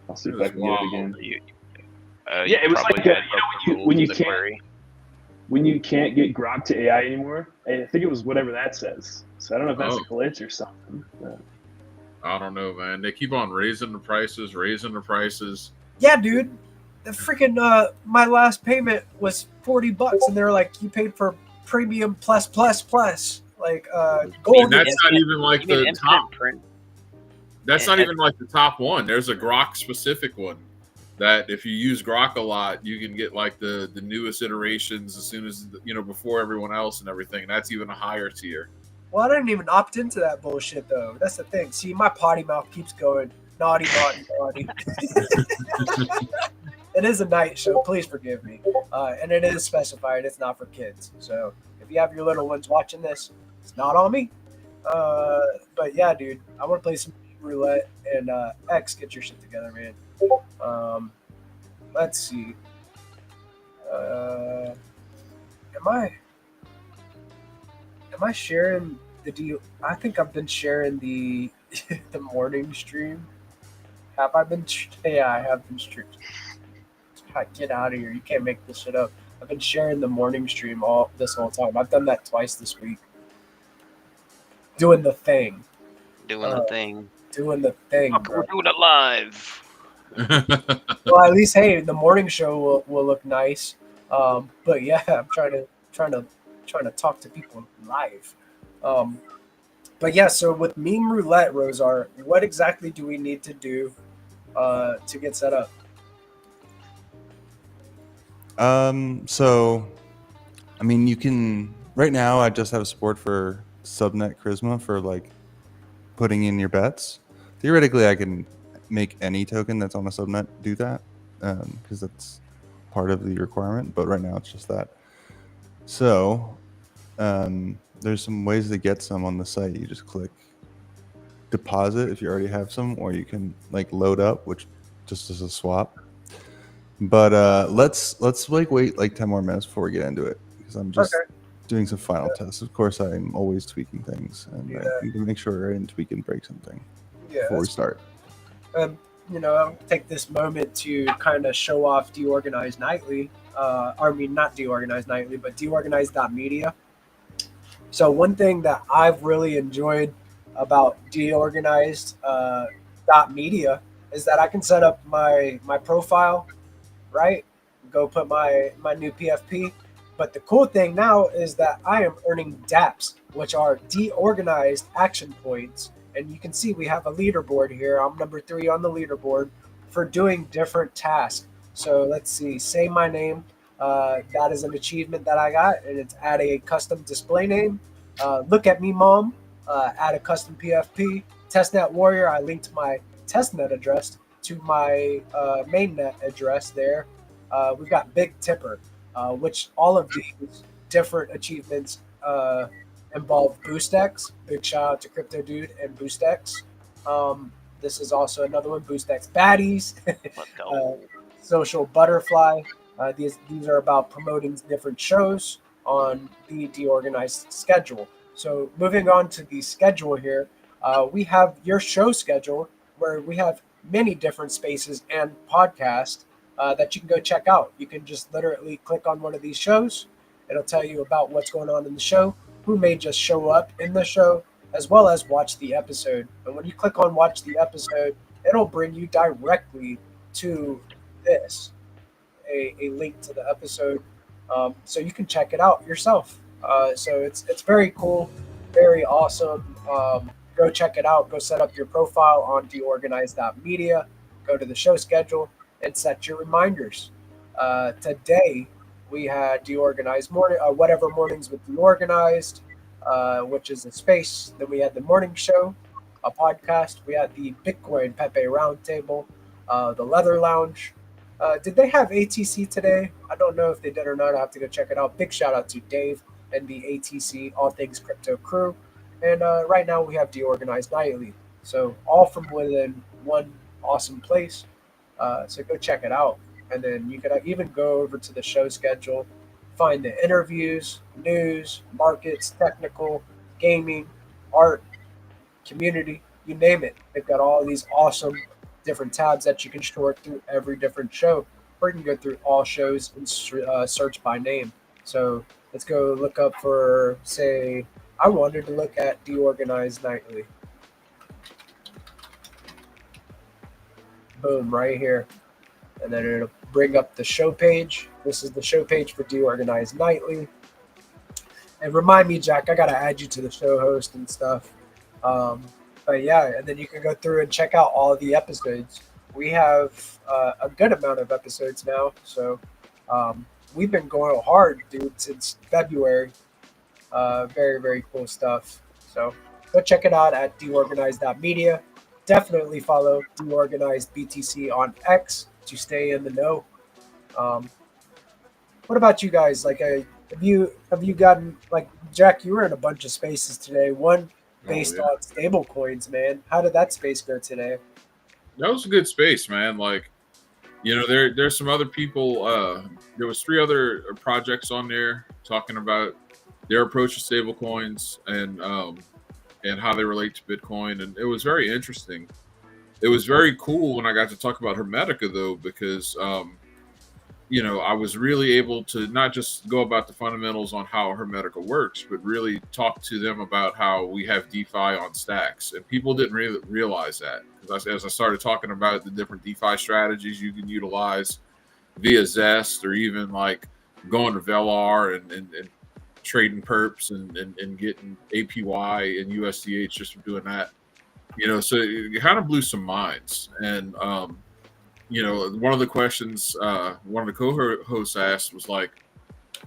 I'll see if That's I can get it wild. again. Yeah, it was like when you can't get Grok to AI anymore. I think it was whatever that says. So I don't know if that's a glitch or something. But. I don't know, man. They keep on raising the prices. Yeah, dude. The freaking my last payment was $40, and they're like, you paid for premium plus. Like gold. And that's not even like the top. Print. That's not even like the top one. There's a Grok specific one that if you use Grok a lot, you can get like the newest iterations as soon as before everyone else and everything. And that's even a higher tier. Well, I didn't even opt into that bullshit though. That's the thing. See, my potty mouth keeps going naughty. It is a night show. Please forgive me. And it is specified. It's not for kids. So if you have your little ones watching this, it's not on me. But yeah, dude, I want to play some roulette and X. Get your shit together, man. Let's see. Am I sharing the deal? I think I've been sharing the the morning stream. Have I been? Yeah, I have been streaming. Get out of here! You can't make this shit up. I've been sharing the morning stream all this whole time. I've done that twice this week. Doing the thing. Doing the thing. We're doing it live. Well, at least hey, the morning show will look nice. But yeah, I'm trying to talk to people live. But yeah, so with meme roulette, Rosar, what exactly do we need to do to get set up? So, I mean, you can right now. I just have support for Subnet Charisma for like putting in your bets. Theoretically, I can make any token that's on a subnet do that because that's part of the requirement. But right now, it's just that. So, there's some ways to get some on the site. You just click deposit if you already have some, or you can like load up, which just is a swap. But let's like wait like 10 more minutes before we get into it because I'm just doing some final tests. Of course, I'm always tweaking things, and I need to make sure I didn't tweak and break something before we start. I'll take this moment to kind of show off DeOrganized Nightly. Not DeOrganized Nightly, but DeOrganized.media. So one thing that I've really enjoyed about DeOrganized.media is that I can set up my profile, right? Go put my new PFP. But the cool thing now is that I am earning DApps, which are deorganized action points. And you can see we have a leaderboard here. I'm number 3 on the leaderboard for doing different tasks. So let's see, say my name. That is an achievement that I got, and it's add a custom display name. Look at me, mom. Add a custom PFP. Testnet Warrior, I linked my testnet address to my mainnet address there. We've got Big Tipper, which all of these different achievements involve BoostX. Big shout out to Crypto Dude and BoostX. This is also another one, BoostX Baddies. Social Butterfly. These are about promoting different shows on the DeOrganized schedule. So moving on to the schedule here, we have your show schedule where we have many different spaces and podcasts that you can go check out. You can just literally click on one of these shows. It'll tell you about what's going on in the show, who may just show up in the show, as well as watch the episode. And when you click on watch the episode, it'll bring you directly to this, a link to the episode, so you can check it out yourself. So it's very cool, very awesome. Go check it out. Go set up your profile on DeOrganized.media. Go to the show schedule and set your reminders. Today we had DeOrganized morning, whatever mornings with DeOrganized, which is a space. Then we had the morning show, a podcast. We had the Bitcoin Pepe Roundtable, the Leather Lounge. Did they have ATC today? I don't know if they did or not. I have to go check it out. Big shout out to Dave and the ATC All Things Crypto crew. And right now we have DeOrganized Nightly. So all from within one awesome place. So go check it out. And then you can even go over to the show schedule, find the interviews, news, markets, technical, gaming, art, community, you name it. They've got all these awesome different tabs that you can sort through every different show, or you can go through all shows and search by name. So let's go look up for, say, I wanted to look at DeOrganized Nightly. Boom, right here. And then it'll bring up the show page. This is the show page for DeOrganized Nightly. And remind me, Jack, I got to add you to the show host and stuff. But yeah, and then you can go through and check out all of the episodes. We have a good amount of episodes now. So we've been going hard, dude, since February. Very, very cool stuff. So go check it out at DeOrganized.media. Definitely follow DeOrganized BTC on X to stay in the know. What about you guys? Like, have you gotten, like, Jack? You were in a bunch of spaces today. One based on stable coins, man. How did that space go today? That was a good space, man. Like, you know, there's some other people. There was 3 other projects on there talking about their approach to stable coins and how they relate to Bitcoin, and it was very interesting. It was very cool when I got to talk about Hermetica, though, because you know, I was really able to not just go about the fundamentals on how Hermetica works, but really talk to them about how we have DeFi on Stacks. And people didn't really realize that, because as I started talking about the different DeFi strategies you can utilize via Zest, or even like going to Velar and trading perps and getting APY and USDH just from doing that, you know, so it kind of blew some minds. And you know, one of the questions one of the co-hosts asked was like,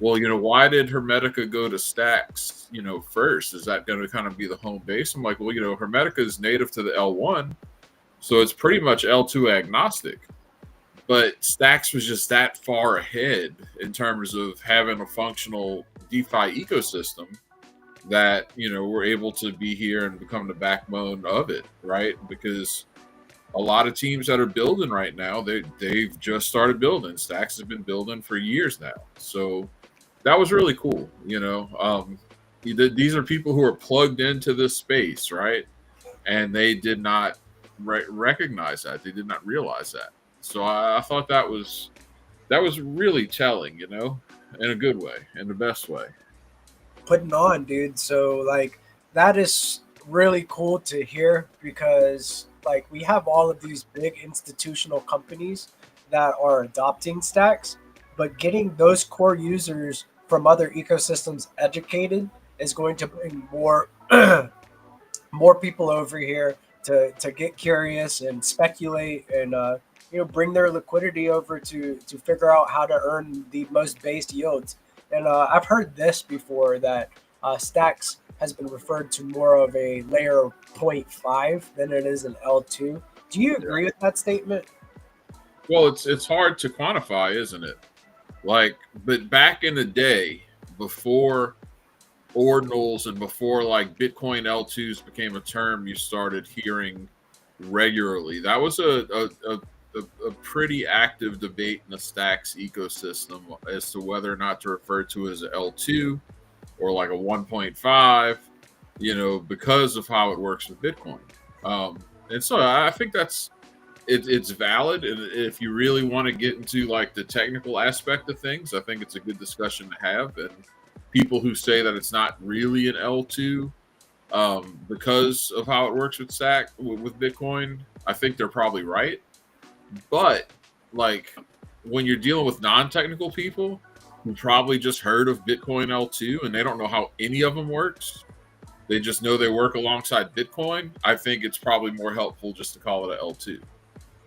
well, you know, why did Hermetica go to Stacks, you know, first? Is that going to kind of be the home base? I'm like, well, you know, Hermetica is native to the L1, so it's pretty much L2 agnostic. But Stacks was just that far ahead in terms of having a functional DeFi ecosystem that, you know, we're able to be here and become the backbone of it, right? Because a lot of teams that are building right now, they've just started building. Stacks has been building for years now. So that was really cool, you know. These are people who are plugged into this space, right? And they did not recognize that. They did not realize that. So I thought that was really telling, you know, in a good way, in the best way. Putting on, dude. So like, that is really cool to hear, because like, we have all of these big institutional companies that are adopting Stacks, but getting those core users from other ecosystems educated is going to bring more more people over here to get curious and speculate, and you know, bring their liquidity over to figure out how to earn the most base yields. And I've heard this before, that Stacks has been referred to more of a layer 0.5 than it is an L2. Do you agree with that statement? Well, it's hard to quantify, isn't it? Like, but back in the day, before ordinals and before like Bitcoin L2s became a term you started hearing regularly, that was a pretty active debate in the Stacks ecosystem as to whether or not to refer to it as an L2 or like a 1.5, you know, because of how it works with Bitcoin. And so I think it's valid. And if you really want to get into like the technical aspect of things, I think it's a good discussion to have. And people who say that it's not really an L2 because of how it works with Bitcoin, I think they're probably right. But like, when you're dealing with non-technical people who probably just heard of Bitcoin L2 and they don't know how any of them works, they just know they work alongside Bitcoin, I think it's probably more helpful just to call it an L2.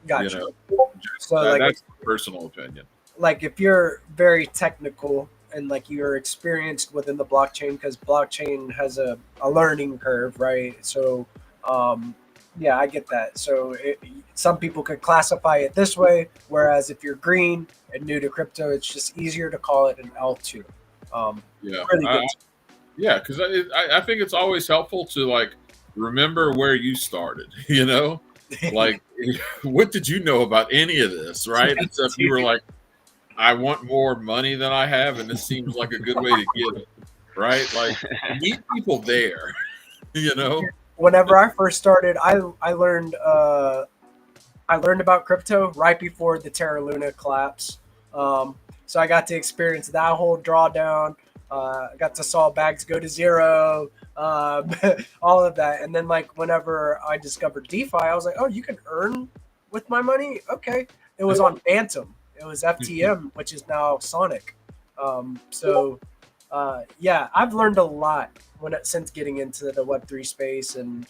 Gotcha. You know? So like, that's my personal opinion. Like, if you're very technical and like you're experienced within the blockchain, because blockchain has a learning curve, right? So yeah, I get that. So some people could classify it this way, whereas if you're green and new to crypto, it's just easier to call it an L2. Yeah, really good. Yeah, because I think it's always helpful to like remember where you started. You know, like what did you know about any of this, right? Except you were like, I want more money than I have, and this seems like a good way to get it, right? Like, meet people there, you know. Whenever I first started, I learned I learned about crypto right before the Terra Luna collapse. So I got to experience that whole drawdown. I got to saw bags go to zero, all of that. And then like whenever I discovered DeFi, I was like, oh, you can earn with my money? Okay. It was on Phantom. It was FTM, which is now Sonic. Yeah, I've learned a lot since getting into the Web3 space and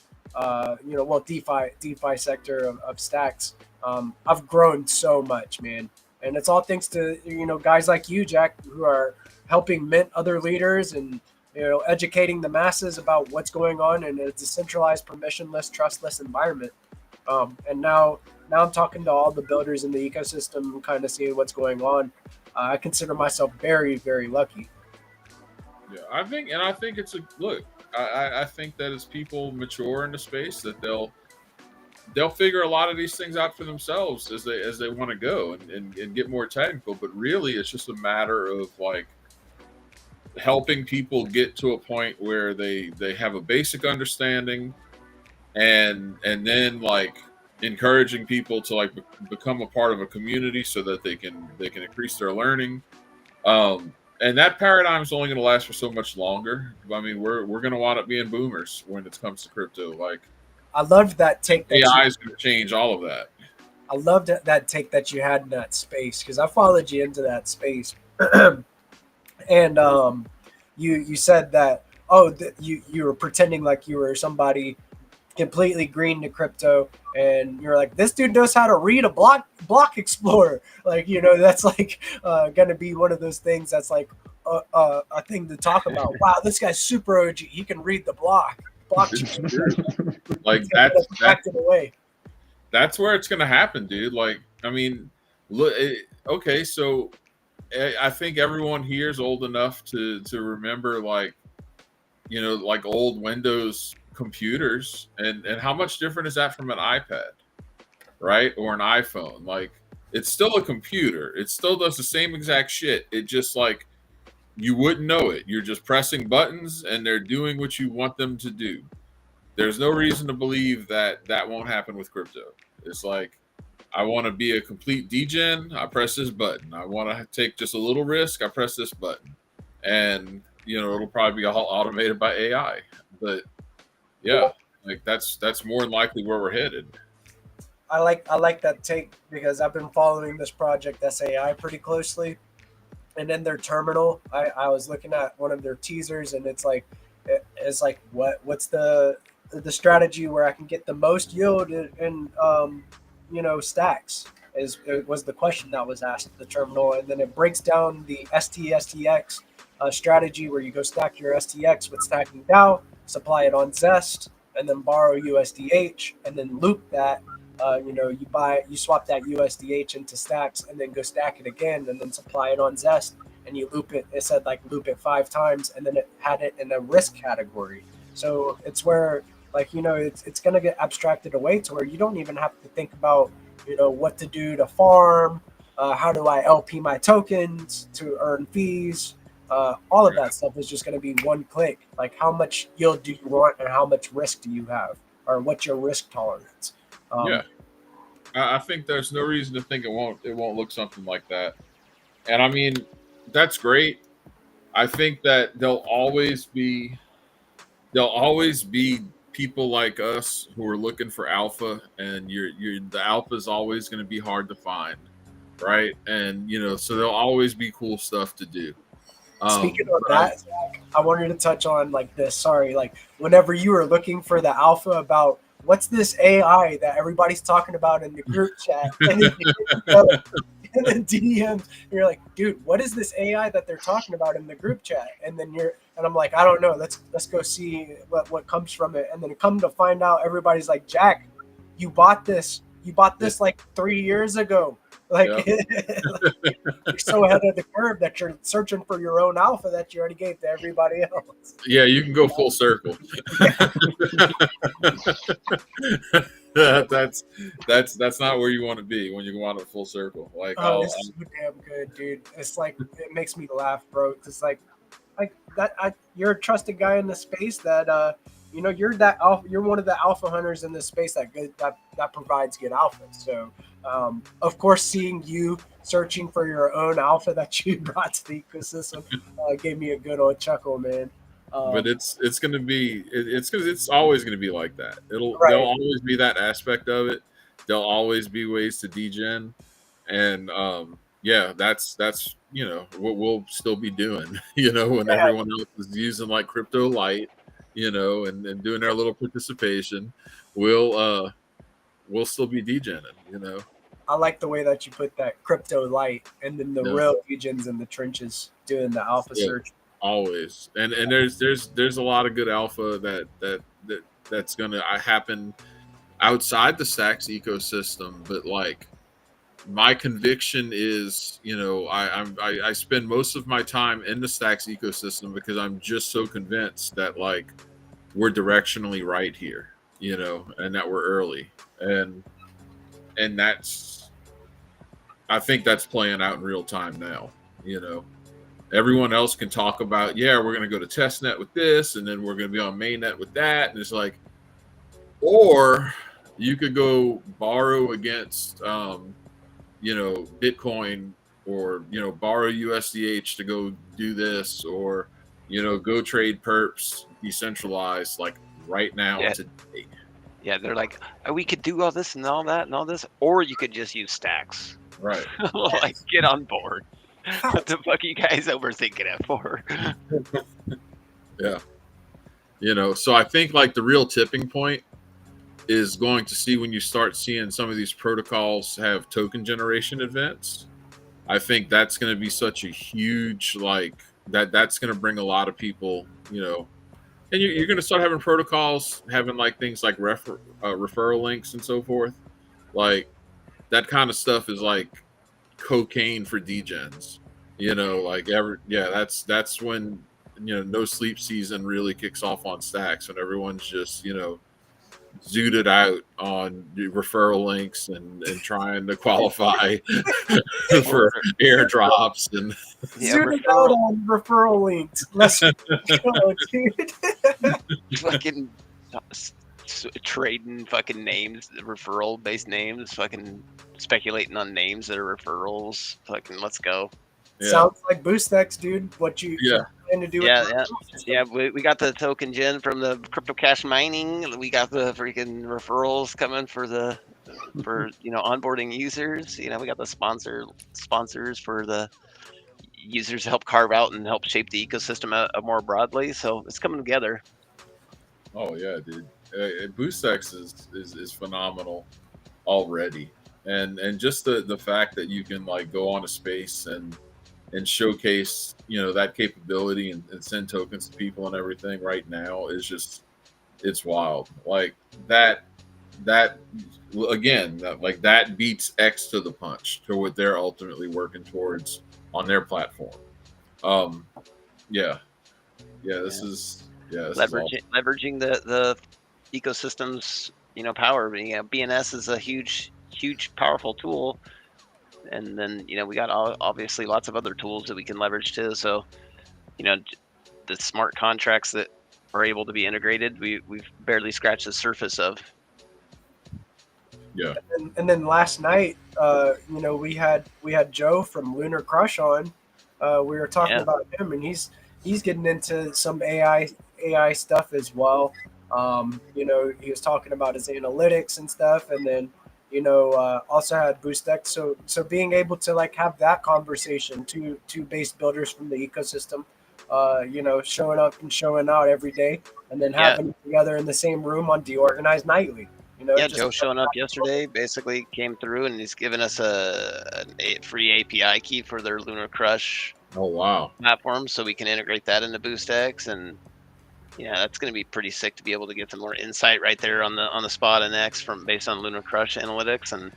DeFi sector of stacks. I've grown so much, man, and it's all thanks to guys like you, Jack, who are helping mint other leaders and educating the masses about what's going on in a decentralized, permissionless, trustless environment. And now I'm talking to all the builders in the ecosystem, kind of seeing what's going on. I consider myself very, very lucky. Yeah, I think it's a look. I think that as people mature in the space, that they'll figure a lot of these things out for themselves as they want to go and get more technical. But really, it's just a matter of like helping people get to a point where they have a basic understanding, and then like encouraging people to like become a part of a community so that they can increase their learning. And that paradigm is only going to last for so much longer. I mean, we're going to wind up being boomers when it comes to crypto. Like, I loved that take. AI is going to change all of that. I loved that take that you had in that space because I followed you into that space, and you said that you were pretending like you were somebody completely green to crypto, and you're like, this dude knows how to read a block explorer. Like, that's like gonna be one of those things that's like a thing to talk about. Wow, this guy's super OG. He can read the block. Like that's where it's gonna happen, dude. Like, I mean, look. Okay, so I think everyone here is old enough to remember like old Windows computers, and how much different is that from an iPad, right? Or an iPhone? Like, it's still a computer. It still does the same exact shit. It just like you wouldn't know it. You're just pressing buttons and they're doing what you want them to do. There's no reason to believe that won't happen with crypto. It's like, I want to be a complete degen, I press this button. I want to take just a little risk, I press this button. And it'll probably be all automated by AI. But yeah, like that's more than likely where we're headed. I like that take because I've been following this project SAI pretty closely, and in their terminal, I was looking at one of their teasers, and it's like what's the strategy where I can get the most yield in stacks was the question that was asked at the terminal, and then it breaks down the STX strategy where you go stack your STX with stacking DAO, supply it on Zest, and then borrow USDH, and then loop that. You swap that USDH into stacks, and then go stack it again, and then supply it on Zest, and you loop it. It said like loop it 5 times, and then it had it in a risk category. So it's where it's gonna get abstracted away to where you don't even have to think about what to do to farm. How do I LP my tokens to earn fees? All of that stuff is just going to be one click. Like, how much yield do you want and how much risk do you have, or what's your risk tolerance? Yeah, I think there's no reason to think it won't look something like that. And I mean, that's great. I think that there'll always be people like us who are looking for alpha, and the alpha is always going to be hard to find, right? And so there'll always be cool stuff to do. Speaking of that, Zach, I wanted to touch on like this. Sorry, like whenever you were looking for the alpha about what's this AI that everybody's talking about in the group chat, and then DMs, you're like, dude, what is this AI that they're talking about in the group chat? And I'm like, I don't know. Let's go see what comes from it. And then come to find out, everybody's like, Jack, you bought this like 3 years ago. Like, you're so ahead of the curve that you're searching for your own alpha that you already gave to everybody else. Yeah, you can go full circle. That's not where you want to be when you go out of full circle. Like, this is so damn good, dude. It's like, it makes me laugh, bro. It's like that. You're a trusted guy in the space that you know, you're that alpha, you're one of the alpha hunters in this space that provides good alpha. So, of course, seeing you searching for your own alpha that you brought to the ecosystem gave me a good old chuckle, man. But it's always gonna be like that. There'll always be that aspect of it. There'll always be ways to degen, and yeah, that's you know what we'll still be doing. You know, when everyone else is using like crypto light, you know, and doing their little participation, we'll still be degening. You know. I like the way that you put that, crypto light, and then the real degens in the trenches doing the alpha search. Always, and there's a lot of good alpha that's gonna happen outside the Stacks ecosystem, but like my conviction is, you know, I spend most of my time in the Stacks ecosystem because I'm just so convinced that like we're directionally right here, you know, and that we're early, and that's, I think that's playing out in real time now, you know. Everyone else can talk about, yeah, we're going to go to testnet with this, and then we're going to be on mainnet with that, and it's like, or you could go borrow against, you know, Bitcoin, or, you know, borrow USDH to go do this, or, you know, go trade perps decentralized, like right now today. Yeah, they're like, oh, we could do all this and all that and all this, or you could just use Stacks. Right. Like, get on board. What the fuck are you guys overthinking it for? Yeah. You know, so I think like the real tipping point is going to see when you start seeing some of these protocols have token generation events. I think that's going to be such a huge, like, that's going to bring a lot of people, you know, and you're going to start having protocols having like things like referral links and so forth. Like that kind of stuff is like cocaine for degens, you know, like that's when, you know, no sleep season really kicks off on Stacks, when everyone's just, you know, zooted out on referral links and trying to qualify for airdrops and zooted out on referral links. Let's go, dude. Fucking trading fucking names, referral based names, fucking speculating on names that are referrals. Fucking let's go. Sounds like BoostX, dude. What you plan to do? We got the token gen from the crypto cash mining. We got the freaking referrals coming for you know, onboarding users. You know, we got the sponsors for the users to help carve out and help shape the ecosystem out more broadly. So it's coming together. Oh yeah, dude. BoostX is phenomenal already, and just the fact that you can like go on a space and showcase, you know, that capability and send tokens to people and everything right now is just, it's wild. Like that again, that beats X to the punch to what they're ultimately working towards on their platform. This is leveraging the ecosystem's, you know, power. You know, BNS is a huge powerful tool, and then, you know, we got obviously lots of other tools that we can leverage too. So, you know, the smart contracts that are able to be integrated, we've barely scratched the surface of. Yeah. And then last night, you know, we had Joe from Lunar Crush on. We were talking about him, and he's getting into some AI stuff as well. You know, he was talking about his analytics and stuff, and then, you know, also had BoostX. So being able to like have that conversation, two base builders from the ecosystem, you know, showing up and showing out every day, and then having it together in the same room on DeOrganized Nightly. You know, Joe showing up yesterday basically came through, and he's given us a free API key for their Lunar Crush. Oh wow! Platform, so we can integrate that into BoostX, and yeah, that's going to be pretty sick to be able to get some more insight right there on the spot and X based on Lunar Crush analytics. And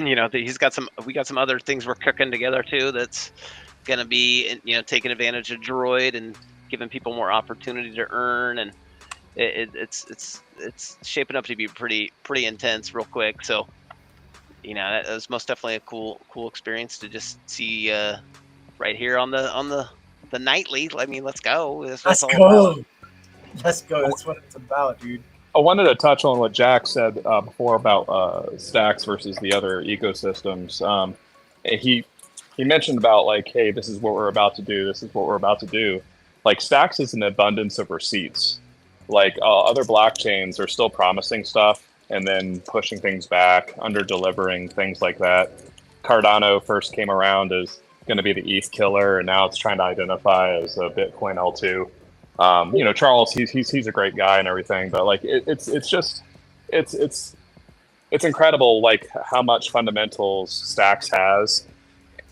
you know, we got some other things we're cooking together too. That's going to be, you know, taking advantage of Droid and giving people more opportunity to earn, and it's shaping up to be pretty intense real quick. So, you know, that was most definitely a cool experience to just see right here on the nightly. I mean, let's go. Let's go. Let's go. That's what it's about, dude. I wanted to touch on what Jack said before about Stacks versus the other ecosystems. He mentioned about like, hey, this is what we're about to do. This is what we're about to do. Like Stacks is an abundance of receipts. Like other blockchains are still promising stuff and then pushing things back, under delivering, things like that. Cardano first came around as going to be the ETH killer, and now it's trying to identify as a Bitcoin L2. Charles, he's a great guy and everything, but like it's incredible like how much fundamentals Stacks has,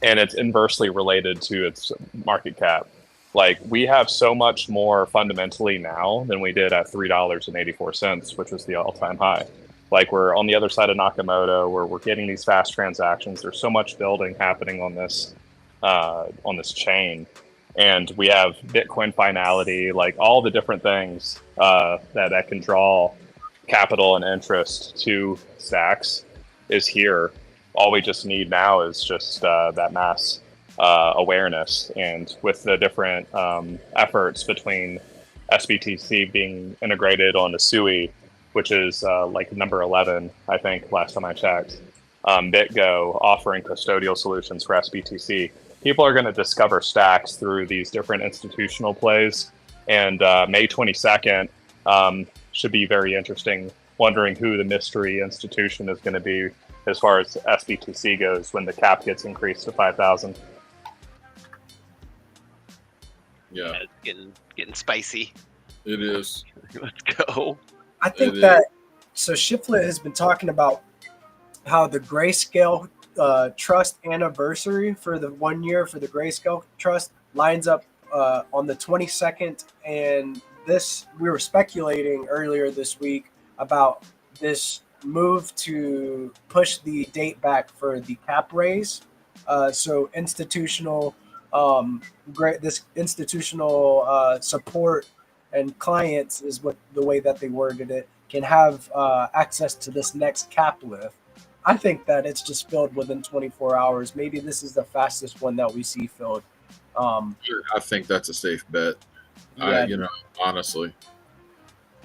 and it's inversely related to its market cap. Like we have so much more fundamentally now than we did at $3.84, which was the all-time high. Like we're on the other side of Nakamoto, where we're getting these fast transactions. There's so much building happening on this chain. And we have Bitcoin finality, like all the different things that can draw capital and interest to Stacks is here. All we just need now is just that mass awareness. And with the different efforts between SBTC being integrated on the SUI, which is like number 11, I think, last time I checked, BitGo offering custodial solutions for SBTC. People are going to discover Stacks through these different institutional plays. And May 22nd should be very interesting, wondering who the mystery institution is going to be as far as SBTC goes when the cap gets increased to 5,000. Yeah, it's getting spicy. It is. Let's go. I think so Shiflet has been talking about how the Grayscale Trust anniversary for the 1 year for the Grayscale Trust lines up on the 22nd, and we were speculating earlier this week about this move to push the date back for the cap raise. So institutional support and clients is what the way that they worded it, can have access to this next cap lift. I think that it's just filled within 24 hours. Maybe this is the fastest one that we see filled. I think that's a safe bet. Yeah, Honestly,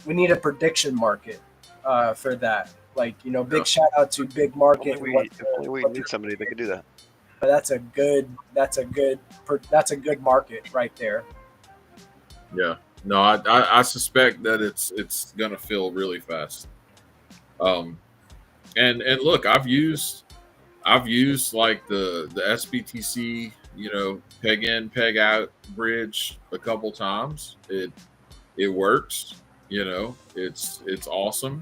we need a prediction market for that. Like, big shout out to Big Market. We need somebody that could do that. But that's a good market right there. Yeah. No, I suspect that it's gonna fill really fast. And look, I've used like the SBTC, peg in, peg out bridge a couple times. It works, it's awesome.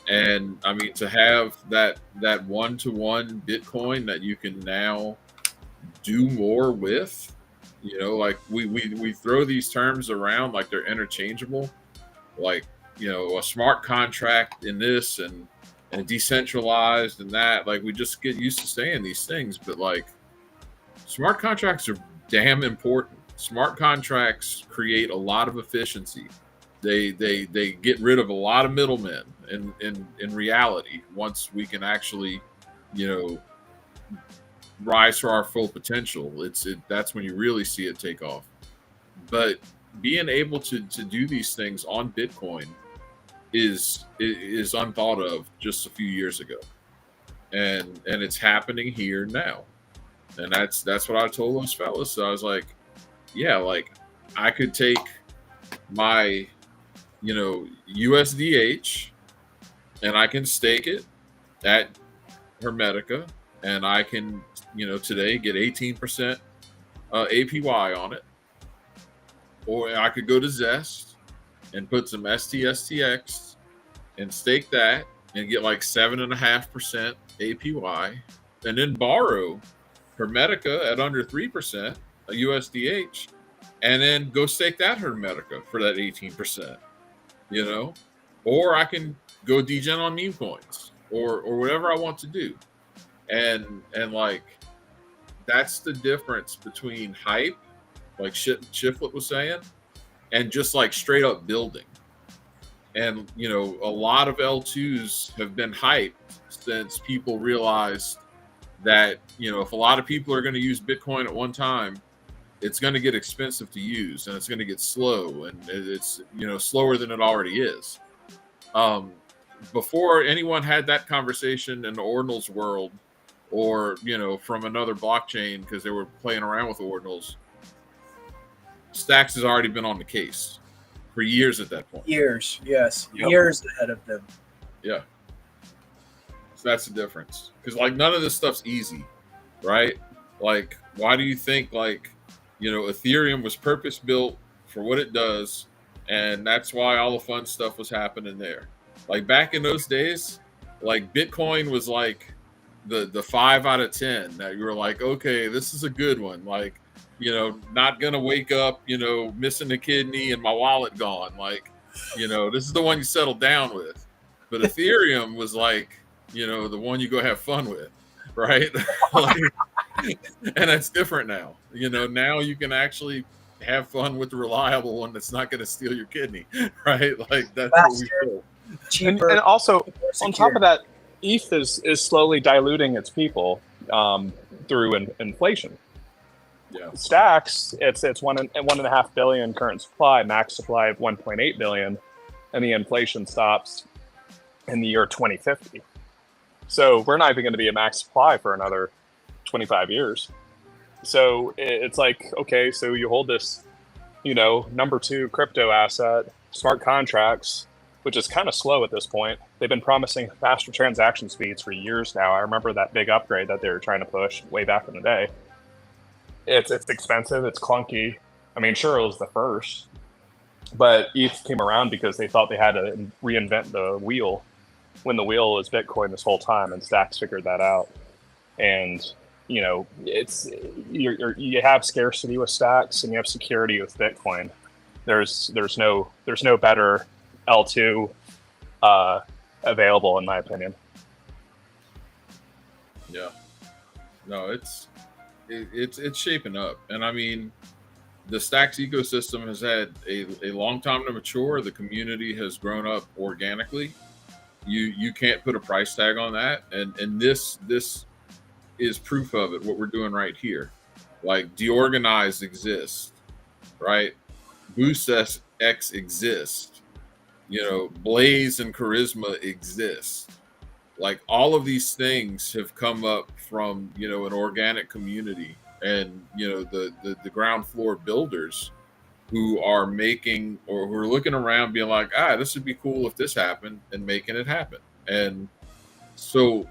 And I mean, to have that one-to-one Bitcoin that you can now do more with, like we throw these terms around like they're interchangeable, like, a smart contract in this and decentralized and that. Like we just get used to saying these things, but like smart contracts are damn important. Smart contracts create a lot of efficiency. They get rid of a lot of middlemen in reality once we can actually, rise to our full potential. That's when you really see it take off. But being able to do these things on Bitcoin is unthought of just a few years ago, and it's happening here now. And that's what I told those fellas. So I was like, yeah, like I could take my USDH and I can stake it at Hermetica, and I can today get 18% APY on it. Or I could go to Zest and put some STSTX and stake that and get like 7.5% APY, and then borrow Hermetica at under 3% a USDH, and then go stake that Hermetica for that 18%. Or I can go degen on meme coins or whatever I want to do, and like that's the difference between hype, like Shiflet was saying, and just like straight up building. And a lot of L2s have been hyped since people realized that if a lot of people are going to use Bitcoin at one time, it's going to get expensive to use, and it's going to get slow, and it's slower than it already is. Before anyone had that conversation in the ordinals world, or from another blockchain because they were playing around with ordinals, Stacks has already been on the case for years at that point. Years, yes, Yep. years ahead of them. Yeah. So that's the difference. Because none of this stuff's easy, right? Why do you think Ethereum was purpose built for what it does, and that's why all the fun stuff was happening there. Back in those days, Bitcoin was the 5 out of 10 that you were okay, this is a good one. Not gonna wake up, missing a kidney and my wallet gone. This is the one you settle down with. But Ethereum was the one you go have fun with, right? And that's different now. Now you can actually have fun with the reliable one that's not going to steal your kidney, right? That's Faster, what we feel. cheaper, and also more on top secure. of that, ETH is slowly diluting its people through inflation. Yeah. Stacks, it's 1.5 billion current supply, max supply of 1.8 billion, and the inflation stops in the year 2050. So we're not even going to be a max supply for another 25 years. So it's okay, so you hold this, number 2 crypto asset, smart contracts, which is kind of slow at this point. They've been promising faster transaction speeds for years now. I remember that big upgrade that they were trying to push way back in the day. It's expensive, it's clunky. I mean, sure, it was the first, but ETH came around because they thought they had to reinvent the wheel, when the wheel was Bitcoin this whole time, and Stacks figured that out. And it's you have scarcity with Stacks and you have security with Bitcoin. There's no better L2 available, in my opinion. Yeah. No, it's shaping up, and I mean, the Stacks ecosystem has had a long time to mature. The community has grown up organically. You can't put a price tag on that, and this is proof of it. What we're doing right here, DeOrganized exists, right? Boost X exists. Blaze and Charisma exist. All of these things have come up from an organic community, and the ground floor builders who are making, or who are looking around being this would be cool if this happened, and making it happen. And so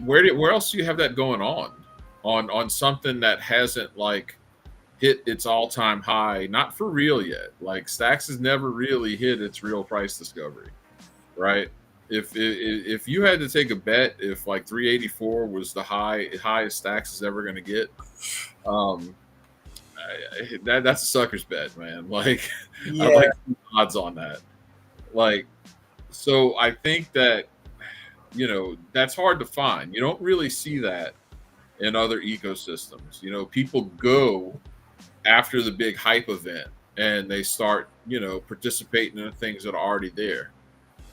where else do you have that going on something that hasn't hit its all-time high? Not for real yet. Stacks has never really hit its real price discovery, right? If you had to take a bet, if 384 was the highest Stacks is ever going to get, that's a sucker's bet, man. Yeah. I'd like odds on that. So I think that that's hard to find. You don't really see that in other ecosystems. People go after the big hype event and they start participating in the things that are already there.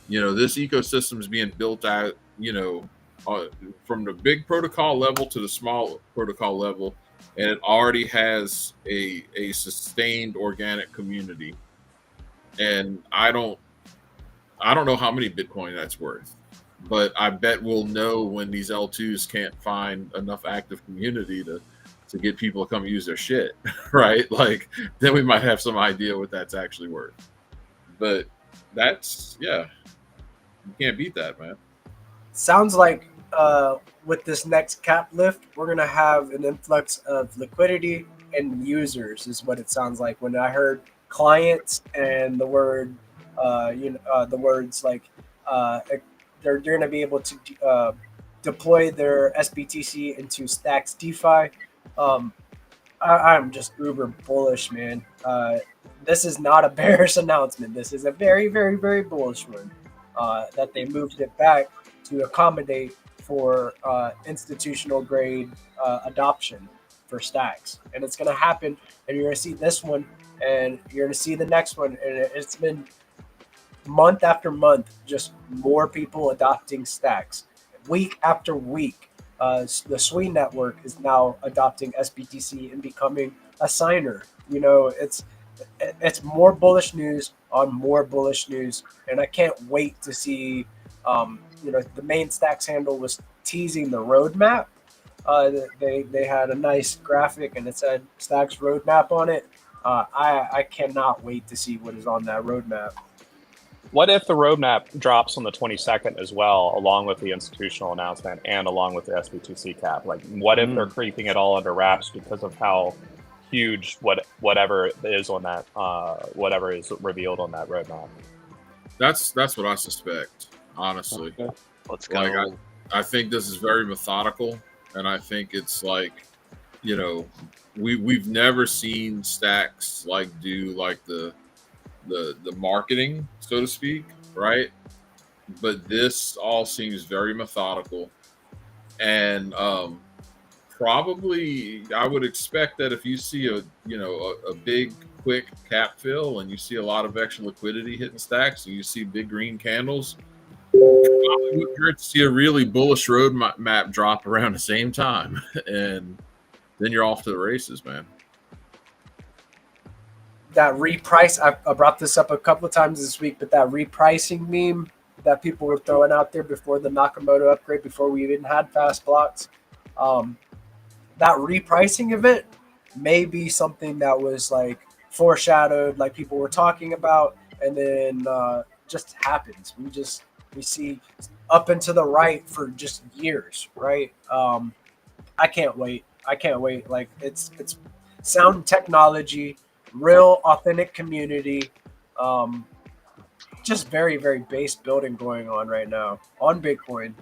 This ecosystem is being built out, from the big protocol level to the small protocol level, and it already has a sustained organic community. And I don't know how many Bitcoin that's worth, but I bet we'll know when these L2s can't find enough active community to get people to come use their shit, right? Then we might have some idea what that's actually worth. But that's, yeah, you can't beat that, man. Sounds like with this next cap lift, we're gonna have an influx of liquidity and users, is what it sounds like. When I heard clients and the word, the words they're gonna be able to deploy their SBTC into Stacks DeFi. I'm just uber bullish, man. This is not a bearish announcement. This is a very, very, very bullish one. That they moved it back to accommodate for institutional grade adoption for Stacks, and it's going to happen. And you're going to see this one, and you're going to see the next one, and it's been month after month, just more people adopting Stacks, week after week. The Sui network is now adopting SBTC and becoming a signer. You know, it's more bullish news on more bullish news, and I can't wait to see. You know, the main Stacks handle was teasing the roadmap. They had a nice graphic and it said Stacks roadmap on it. I cannot wait to see what is on that roadmap. What if the roadmap drops on the 22nd as well, along with the institutional announcement and along with the SBTC cap? Like, what if they're creeping it all under wraps because of how huge whatever is on that, whatever is revealed on that roadmap? That's what I suspect, honestly. Okay. Let's go. Like, I think this is very methodical, and I think it's like, you know, we've never seen Stacks like do like the marketing, so to speak, right? But this all seems very methodical, and probably I would expect that if you see a big quick cap fill and you see a lot of extra liquidity hitting Stacks and you see big green candles, it would hurt to see a really bullish roadmap drop around the same time, and then you're off to the races, man. That reprice, I brought this up a couple of times this week, but that repricing meme that people were throwing out there before the Nakamoto upgrade, before we even had fast blocks, that repricing event may be something that was like foreshadowed, like people were talking about, and then just happens. We see up and to the right for just years, right? I can't wait. Like it's sound technology, real authentic community, just very, very base building going on right now on Bitcoin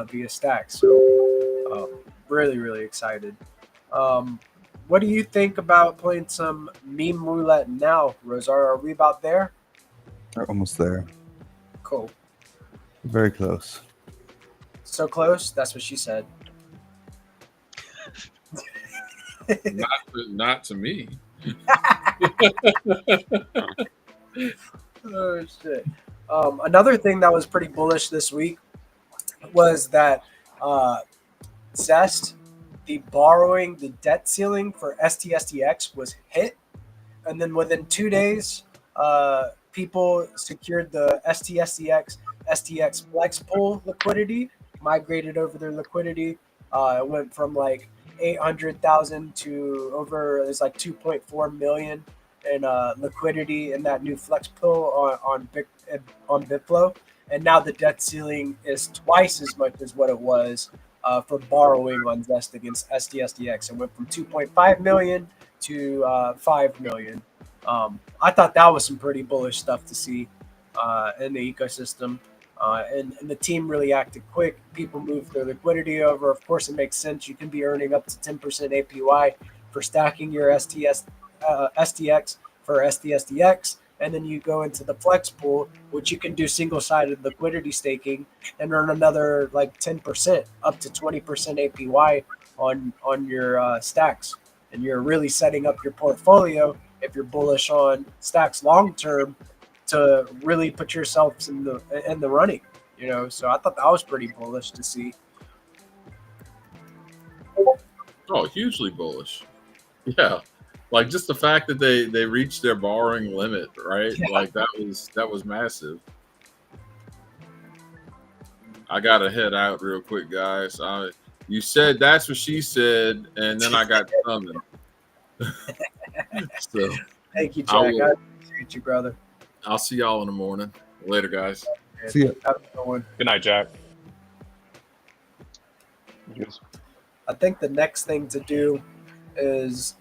via Stacks. So really, really excited. What do you think about playing some meme roulette now, Rosar? Are we about there? We're almost there. Cool. Very close. So close? That's what she said. Not to me. Oh shit! Another thing that was pretty bullish this week was that Zest, the debt ceiling for STSDX was hit, and then within 2 days, people secured the STX Flex Pool liquidity, migrated over their liquidity. It went from like 800,000 to over, it's like 2.4 million in liquidity in that new Flex Pool on Bitflow, and now the debt ceiling is twice as much as what it was for borrowing on Zest against STSDX. It went from 2.5 million to 5 million. I thought that was some pretty bullish stuff to see in the ecosystem. And the team really acted quick. People moved their liquidity over. Of course, it makes sense. You can be earning up to 10% APY for stacking your STX for STSDX, and then you go into the Flex Pool, which you can do single-sided liquidity staking and earn another like 10%, up to 20% APY on your stacks. And you're really setting up your portfolio, if you're bullish on stacks long-term, to really put yourselves in the running, you know. So I thought that was pretty bullish to see. Oh, hugely bullish. Yeah, like just the fact that they reached their borrowing limit, right? Yeah. Like that was massive. I gotta head out real quick, guys. You said that's what she said, and then I got coming. So thank you, Jack. I appreciate you, brother. I'll see y'all in the morning. Later, guys. See ya. Have a good one. Good night, Jack. I think the next thing to do is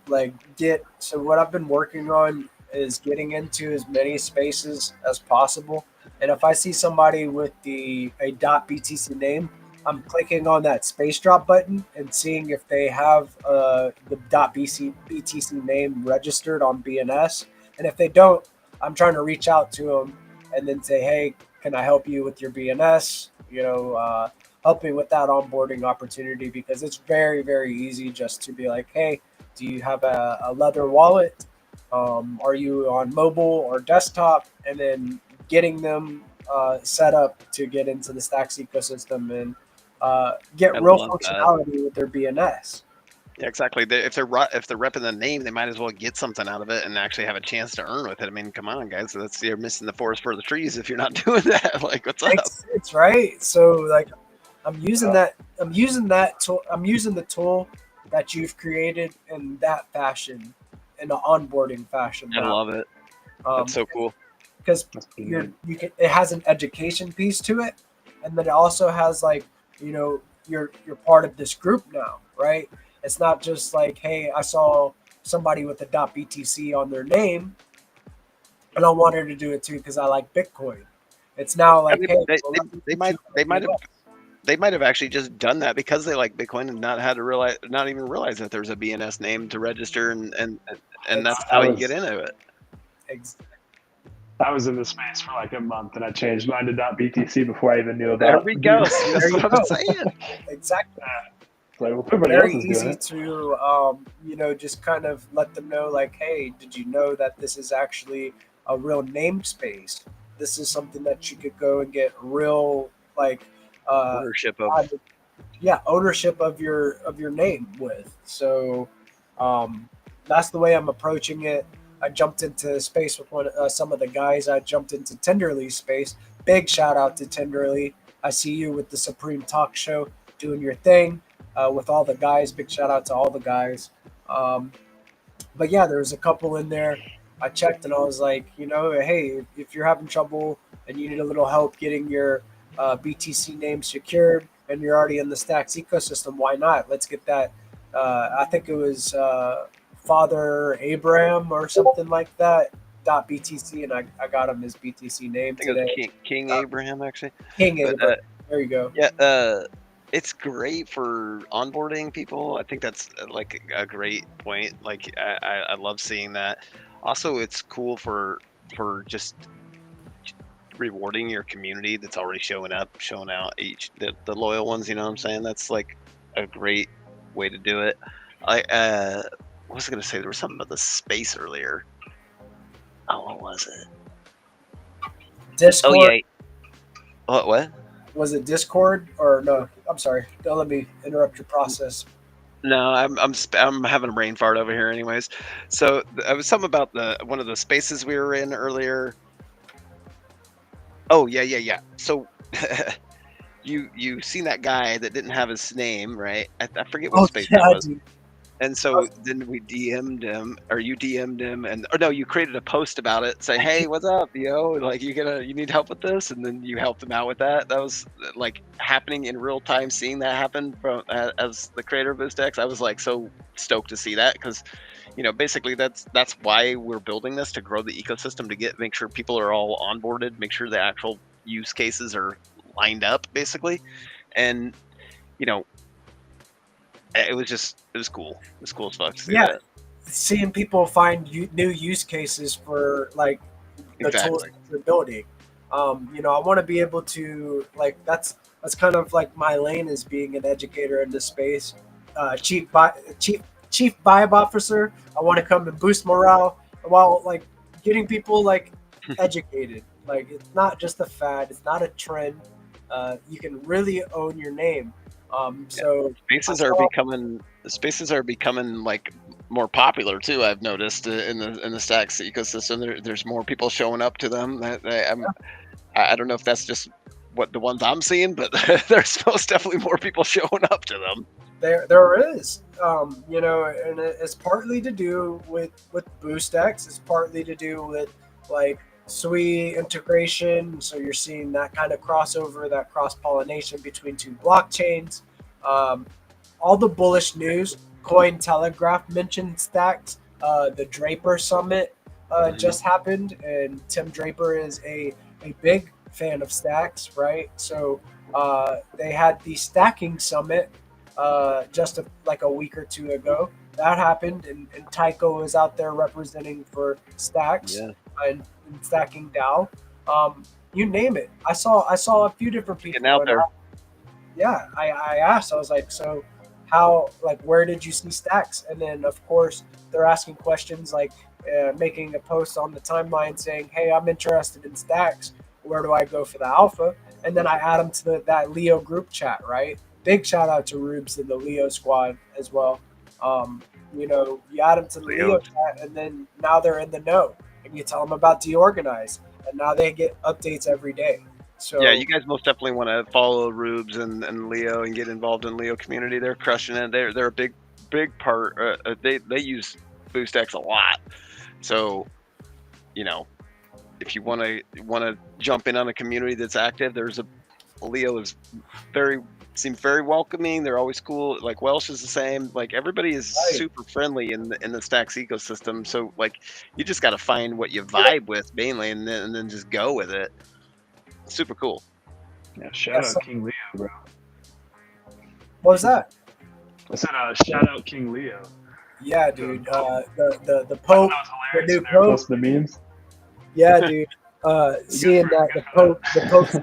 so what I've been working on is getting into as many spaces as possible. And if I see somebody with a .btc name, I'm clicking on that space drop button and seeing if they have the .btc name registered on BNS. And if they don't, I'm trying to reach out to them and then say, hey, can I help you with your BNS? You know, help me with that onboarding opportunity, because it's very, very easy just to be like, hey, do you have a leather wallet? Are you on mobile or desktop? And then getting them set up to get into the Stacks ecosystem and get real functionality with their BNS. Yeah, exactly. If they're repping the name, they might as well get something out of it and actually have a chance to earn with it. I mean, come on, guys, you're missing the forest for the trees if you're not doing that. Like, what's up? It's right. So like, I'm using that. I'm using that tool. I'm using the tool that you've created in that fashion, in an onboarding fashion. I love it. That's so cool. Because you can. It has an education piece to it, and then it also has like, you're part of this group now, right? It's not just like, hey, I saw somebody with a .btc on their name, and I wanted to do it too because I like Bitcoin. It's now like, hey, they might have actually just done that because they like Bitcoin and not even realize that there's a BNS name to register, and that's how you get into it. I was in the space for like a month and I changed mine to .btc before I even knew about it. There we go. That's what I'm saying. Exactly. Like, well, everybody very else is easy doing it. to just kind of let them know, like, hey, did you know that this is actually a real namespace? This is something that you could go and get real Ownership of. Ownership of your name with. So that's the way I'm approaching it. I jumped into space with some of the guys. I jumped into Tenderly's space. Big shout out to Tenderly. I see you with the Supreme Talk Show doing your thing. With all the guys, big shout out to all the guys. But yeah, there was a couple in there. I checked and I was like, hey, if you're having trouble and you need a little help getting your BTC name secured and you're already in the Stacks ecosystem, why not? Let's get that. I think it was Father Abraham or something like that. .btc, and I got him his BTC name today. I think it was King Abraham, actually. King Abraham. There you go. Yeah. It's great for onboarding people. I think that's like a great point. Like I love seeing that. Also, it's cool for just rewarding your community that's already showing out the loyal ones. You know what I'm saying? That's like a great way to do it. What was I gonna say? There was something about the space earlier. Oh, what was it? Discord. Oh yeah. What? Was it Discord or no? I'm sorry. Don't let me interrupt your process. No, I'm having a brain fart over here, anyways. So it was something about one of the spaces we were in earlier. Oh yeah. So you seen that guy that didn't have his name, right? I forget what space that was. Dude. And so then we DM'd him, or you DM'd him, you created a post about it, say, hey, what's up, yo? Like, you need help with this? And then you helped him out with that. That was like happening in real time, seeing that happen from as the creator of BoostX. I was like so stoked to see that because, basically that's why we're building this, to grow the ecosystem, to make sure people are all onboarded, make sure the actual use cases are lined up, basically. And, it was cool. It was cool as fuck to see that. Seeing people find new use cases for like the tools that they're building. I want to be able to that's kind of like my lane, is being an educator in this space. Chief vibe officer. I want to come and boost morale while getting people educated. Like, it's not just a fad. It's not a trend. You can really own your name. So spaces are becoming like more popular too. I've noticed in the Stacks ecosystem, there's more people showing up to them. I don't know if that's just what the ones I'm seeing, but there's most definitely more people showing up to them. There is, and it's partly to do with BoostX. It's partly to do with SWI integration, so you're seeing that kind of crossover, that cross-pollination between two blockchains. All the bullish news, Cointelegraph mentioned Stacks. The Draper Summit just happened, and Tim Draper is a big fan of Stacks, right? So they had the Stacking Summit just a week or two ago. That happened, and Tycho is out there representing for Stacks. Yeah. And Stacking DAO, you name it. I saw a few different people getting out there. I asked. I was like, so how? Where did you see Stacks? And then of course they're asking questions making a post on the timeline saying, hey, I'm interested in Stacks. Where do I go for the alpha? And then I add them to that Leo group chat. Right. Big shout out to Rubes and the Leo squad as well. You know, you add them to the Leo chat, and then now they're in the know, and you tell them about DeOrganized, and now they get updates every day. So yeah, you guys most definitely want to follow Rubes and Leo and get involved in Leo community. They're crushing it. They're a big part. They use BoostX a lot. So, you know, if you want to jump in on a community that's active, Leo is seem very welcoming. They're always cool. Like Welsh is the same. Like everybody is super friendly in the Stacks ecosystem. So like you just got to find what you vibe with mainly, and then just go with it. Super cool. Yeah, shout out King Leo, bro. What was that? I said shout out King Leo. Yeah, dude. The Pope, the new Pope. The memes. Yeah, dude. Seeing that the Pope's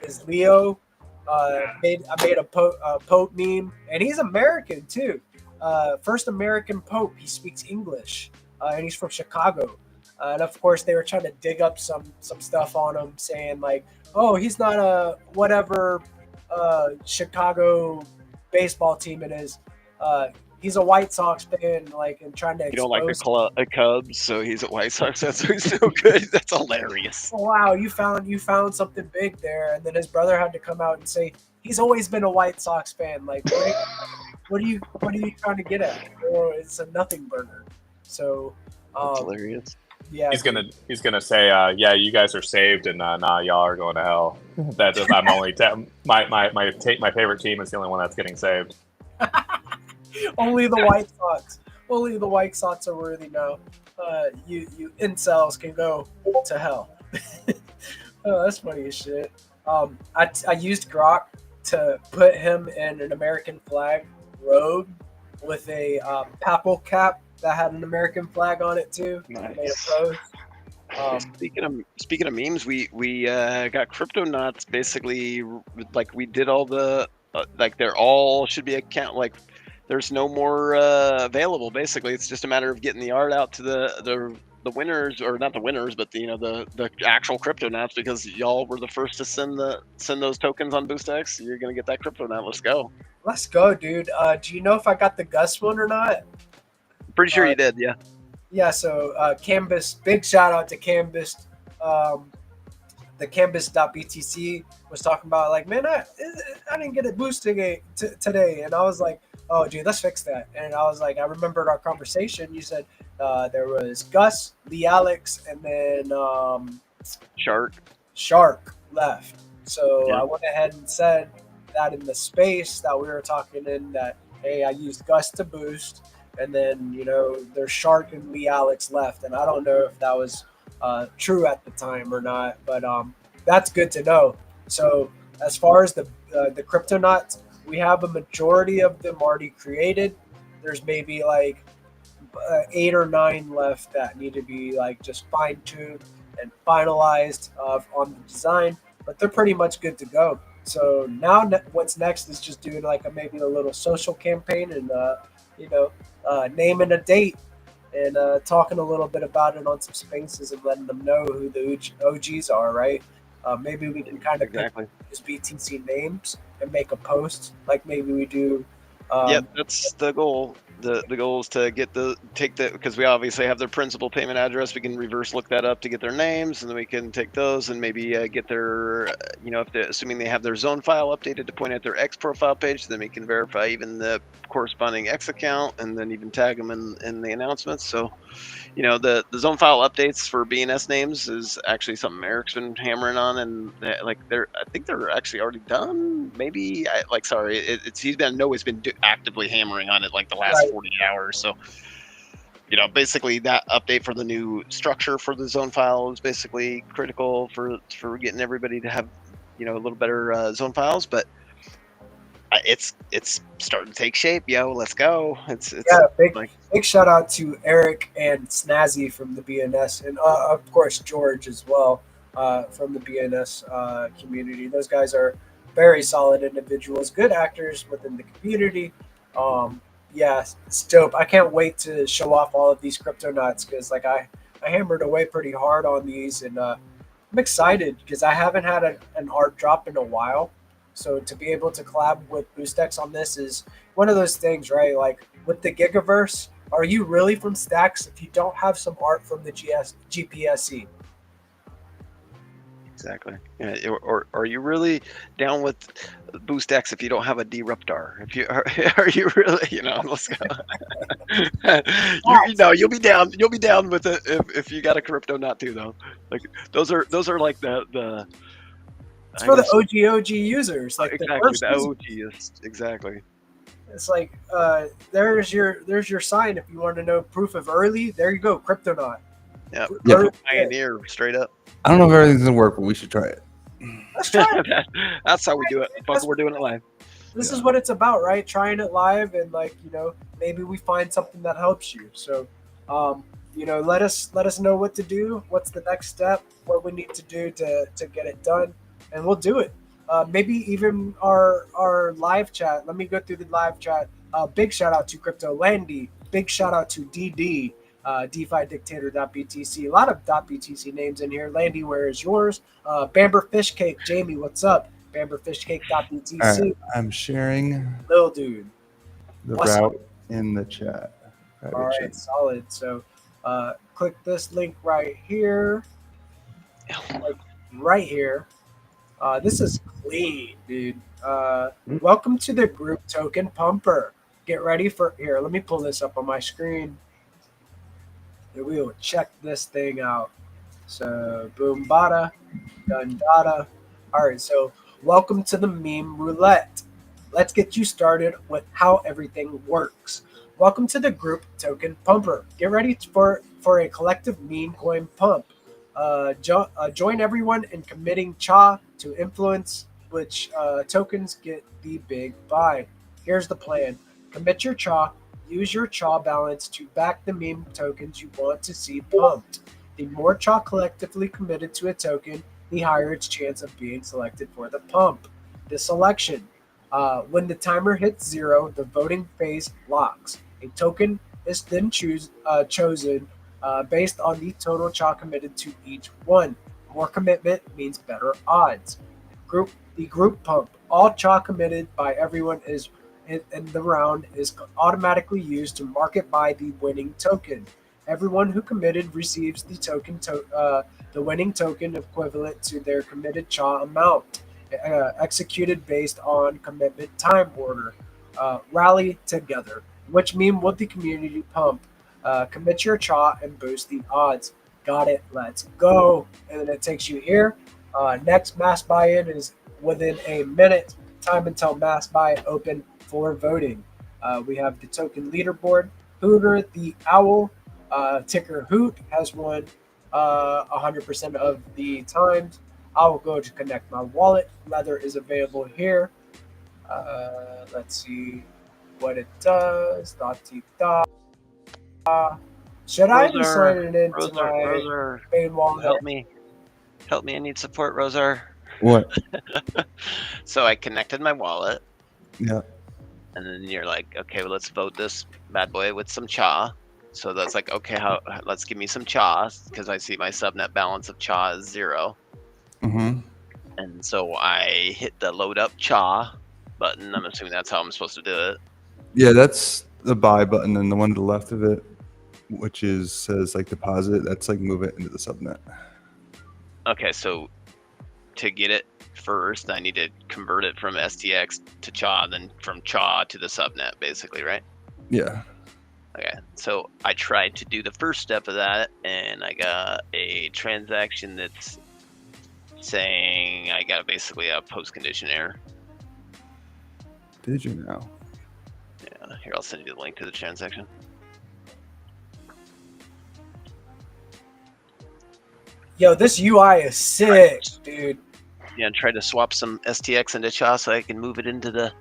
is Leo. I made a Pope meme, and he's American too. First American Pope. He speaks English, and he's from Chicago. And of course, they were trying to dig up some stuff on him, saying like, "Oh, he's not a whatever Chicago baseball team it is. He's a White Sox fan, like, and trying to." You don't like the Cubs, so he's a White Sox fan, so he's so good. That's hilarious. Oh, wow, you found something big there, and then his brother had to come out and say he's always been a White Sox fan. Like, what are you trying to get at? Oh, it's a nothing burger. So that's hilarious. Yeah, he's gonna say, yeah, you guys are saved, and nah, y'all are going to hell. I'm only my favorite team is the only one that's getting saved. Only the White Sox. Only the White Sox are worthy now. You incels can go to hell. Oh, that's funny as shit. I used Grok to put him in an American flag robe with a papal cap that had an American flag on it too. Nice. Made a post. Speaking of memes, we got Crypto Knots basically, like we did all the like they're all should be account like there's no more available. Basically, it's just a matter of getting the art out to the winners, or not the winners, but the actual Crypto Knots, because y'all were the first to send those tokens on BoostX. You're gonna get that Crypto Knot. Let's go. Let's go, dude. Do you know if I got the Gus one or not? Pretty sure you did, yeah. Yeah, so Canvas, big shout out to Canvas. The Canvas.btc was talking about, like, man, I didn't get a boost today. And I was like, oh, dude, let's fix that. And I was like, I remembered our conversation. You said there was Gus, Lee Alex, and then Shark left. So yeah. I went ahead and said that in the space that we were talking in, that, hey, I used Gus to boost. And then, you know, there's Shark and Lee Alex left. And I don't know if that was true at the time or not, but that's good to know. So as far as the Cryptonauts, we have a majority of them already created. There's maybe like 8 or 9 left that need to be like just fine-tuned and finalized on the design, but they're pretty much good to go. So now what's next is just doing like maybe a little social campaign and naming a date and talking a little bit about it on some spaces and letting them know who the OGs are, right? Maybe we can kind of pick these BTC names and make a post, like maybe we do. Yep, that's the goal. The goal is to because we obviously have their principal payment address. We can reverse look that up to get their names, and then we can take those and maybe get their, assuming they have their zone file updated to point at their X profile page, then we can verify even the corresponding X account, and then even tag them in the announcements. So, the zone file updates for BNS names is actually something Eric's been hammering on, and I think they're actually already done. Maybe I know he's been actively hammering on it like the last 40 hours. So, basically that update for the new structure for the zone file is basically critical for getting everybody to have, a little better zone files. But it's starting to take shape, yo. Let's go. Big shout out to Eric and Snazzy from the BNS, and of course George as well from the BNS community. Those guys are very solid individuals, good actors within the community. Yeah, it's dope. I can't wait to show off all of these Cryptonauts because I hammered away pretty hard on these, and I'm excited because I haven't had an art drop in a while. So to be able to collab with BoostX on this is one of those things, right? Like with the Gigaverse, are you really from Stacks if you don't have some art from the GPSC? Exactly. Yeah, or are you really down with Boost X if you don't have a Disruptor? If you are you really, let's go. You'll be down. You'll be down with it if you got a crypto not too though. Like those are like the It's for the OG users, like exactly the first the users. OGs. Exactly. It's like there's your sign if you want to know proof of early. There you go, Cryptonaut. Yeah. Early- Pioneer straight up. I don't know if everything's gonna work, but we should try it. Let's try it. That's how we do it. Fuck, we're doing it live. This is what it's about, right? Trying it live, and maybe we find something that helps you. So, let us know what to do. What's the next step? What we need to do to get it done, and we'll do it. Maybe even our live chat. Let me go through the live chat. Big shout out to Crypto Landy. Big shout out to DD. DeFi Dictator.btc. A lot of .btc names in here. Landy, where is yours? Bamber Fishcake. Jamie, what's up? BamberFishcake.btc. Right, I'm sharing Little dude. the What's route in the chat. All right, solid. So click this link right here. Right here. This is clean, dude. Welcome to the group token pumper. Get ready for here. Let me pull this up on my screen. And we will check this thing out. So boom bada, done data. All right, so welcome to the meme roulette. Let's get you started with how everything works. Welcome to the group token pumper. Get ready for a collective meme coin pump. Join everyone in committing CHA to influence which tokens get the big buy. Here's the plan. Commit your CHA. Use your CHA balance to back the meme tokens you want to see pumped. The more CHA collectively committed to a token, the higher its chance of being selected for the pump. The selection. When the timer hits 0, the voting phase locks. A token is then chosen based on the total CHA committed to each one. More commitment means better odds. The group pump. All CHA committed by everyone is in the round is automatically used to market buy the winning token. Everyone who committed receives the the winning token equivalent to their committed CHA amount, executed based on commitment time order. Rally together. Which meme would the community pump? Commit your CHA and boost the odds. Got it. Let's go. And then it takes you here. Next mass buy-in is within a minute. Time until mass buy open for voting. We have the token leaderboard. Hooter the Owl, ticker Hoot, has won 100% of the times. I will go to connect my wallet. Leather is available here. Let's see what it does. Should I be signing into my main wallet? Help me. I need support, Rosar. What? So I connected my wallet. Yeah. And then you're like, okay, well, let's vote this bad boy with some CHA. So that's like, okay, let's give me some CHA because I see my subnet balance of CHA is 0. Mm-hmm. And so I hit the load up CHA button. I'm assuming that's how I'm supposed to do it. Yeah, that's the buy button, and the one to the left of it, which says like deposit, that's like move it into the subnet. Okay, so to get it first, I need to convert it from STX to CHA, then from CHA to the subnet, basically, right? Yeah. Okay, so I tried to do the first step of that, and I got a transaction that's saying I got basically a post-condition error. Did you now? Yeah, here, I'll send you the link to the transaction. Yo, this UI is sick, dude. Yeah, and try to swap some STX into CHA so I can move it into the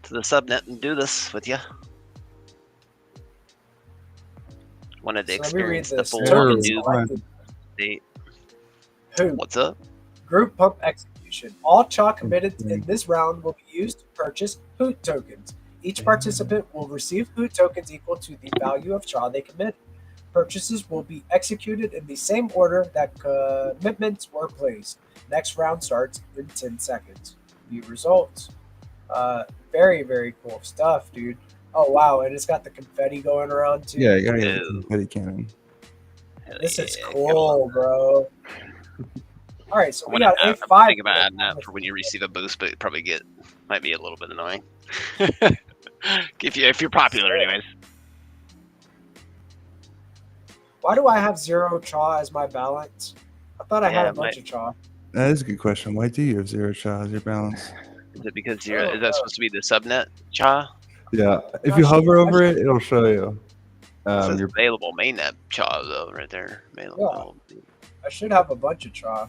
subnet and do this with you. Wanted to experience the full state. What's up? Group pump execution. All CHA committed in this round will be used to purchase Hoot tokens. Each participant will receive Hoot tokens equal to the value of CHA they committed. Purchases will be executed in the same order that commitments were placed. Next round starts in 10 seconds. View results. Very, very cool stuff, dude. Oh wow, and it's got the confetti going around too. Yeah, you gotta get Ew. the confetti cannon. Hell This is yeah, cool, bro. All right, so I'm we gonna got I'm A5. thinking about adding that for when you receive a boost, but it probably might be a little bit annoying. if you're popular, anyways. Why do I have 0 chaw as my balance? I thought I had Yeah, a bunch of chaw. That is a good question. Why do you have 0 chaw as your balance? Is it because Oh, is that supposed to be the subnet, Cha? Yeah, if you hover over it, it'll show you. It says Your available mainnet Cha though, right there. Available. I should have a bunch of chaw.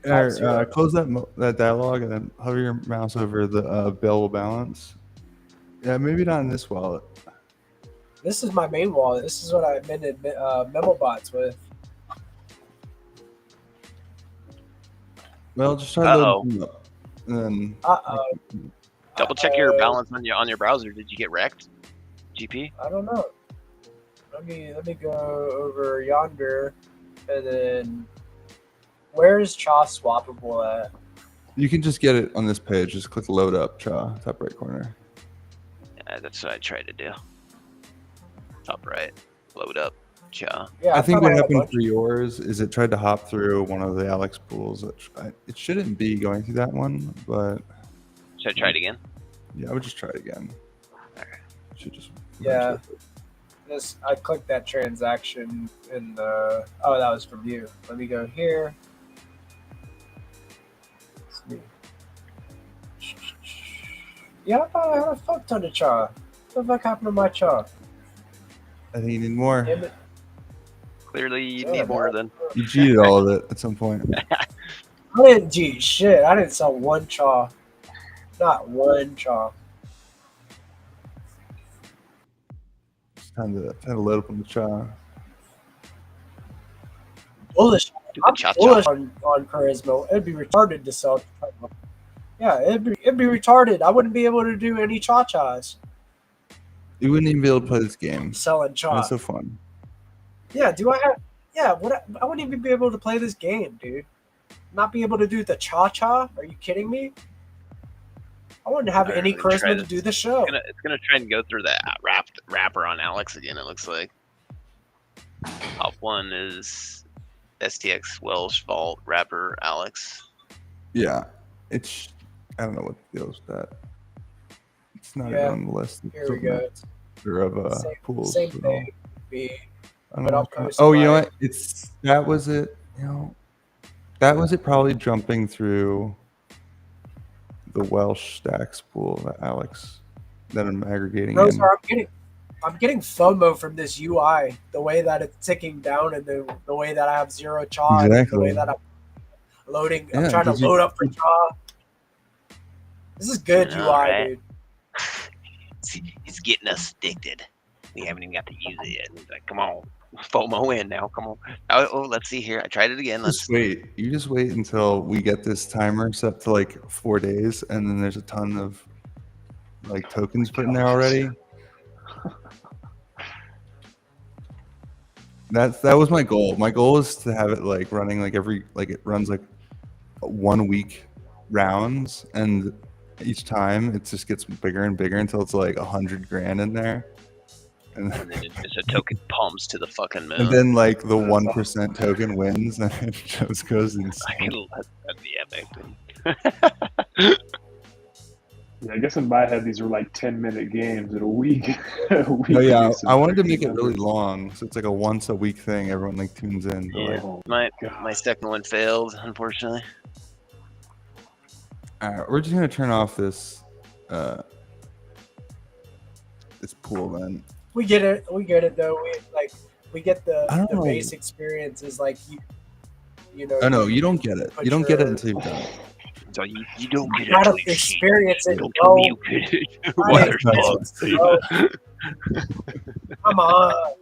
close that dialog and then hover your mouse over the available balance. Yeah, maybe not in this wallet. This is my main wallet. This is what I amended memo bots with. Well, just try loading them up. And then Double check your balance on your browser. Did you get wrecked, GP? I don't know. Let me go over yonder, and then where is chaw swappable at? you can just get it on this page. Just click load up, chaw, top right corner. Yeah, that's what I tried to do. Top right, load up, Cha. Yeah, I think thought what had a happened bunch. for yours is it tried to hop through one of the Alex pools. It shouldn't be going through that one, but Should I try it again? yeah, I would just try it again. Okay. Should just Yeah. I clicked that transaction in the. Oh, that was from you. Let me go here. Let's see. Yeah, I thought I had a fuck ton of chaw. What the fuck happened to my chaw? I think you need more. Damn it. Clearly, you Yeah, need more than. You cheated all of it at some point. I didn't cheat shit. I didn't sell one chaw. Not one chaw. It's time to load up on the chaw. Bullish. Do the I'm cha-cha. bullish on charisma. It'd be retarded to sell. Yeah, it'd be retarded. I wouldn't be able to do any cha-chas You wouldn't even be able to play this game. selling cha. It's so fun. Yeah, do I have? Yeah, I wouldn't even be able to play this game, dude. Not be able to do the cha-cha? Are you kidding me? I wouldn't have any Alright, let me try charisma to this. do the show. It's gonna try and go through that wrapper on Alex again. It looks like top one is STX Welsh Vault wrapper Alex. Yeah, I don't know what the deal is with that. It's not Yeah, even on the list. here we go. Or of Same- pools. Same so thing. Be I don't but know I'll what's going- post Oh, you know my- what? That was it. That was it. Probably jumping through the Welsh stacks pool that Alex that I'm aggregating in. Rosar, I'm getting FOMO from this UI. The way that it's ticking down, and the way that I have 0 chaw, and the Exactly. way that I'm loading. I'm Yeah, trying to 'cause you- load up for chaw. This is good I know, UI, right? dude. He's getting us addicted. We haven't even got to use it yet. He's like, come on, FOMO in now. Come on. Oh, let's see here. I tried it again. Let's. Just wait. You just wait until we get this timer set to like 4 days, and then there's a ton of like tokens put in there already. That was my goal. My goal is to have it like running like it runs like 1 week rounds, and each time it just gets bigger and bigger until it's like 100 grand in there. And And then just a token pumps to the fucking moon. and then like the 1% token wins, and it just goes I insane. can that'd be epic. Yeah, I guess in my head these were like 10-minute games in a week. Oh yeah, I wanted to make it really long, so it's like a once a week thing. Everyone like tunes in. To, like, Oh, My God. second one failed, unfortunately. all right, we're just gonna turn off this this pool then. We get it. We get it though. We get I don't the know. base experience is like you know. Oh no, you don't get it. put You don't get it your- until you've done it. So you don't get You gotta it. experience it. Don't Yo, tell me you get it. Right. Motherfucker. Come on,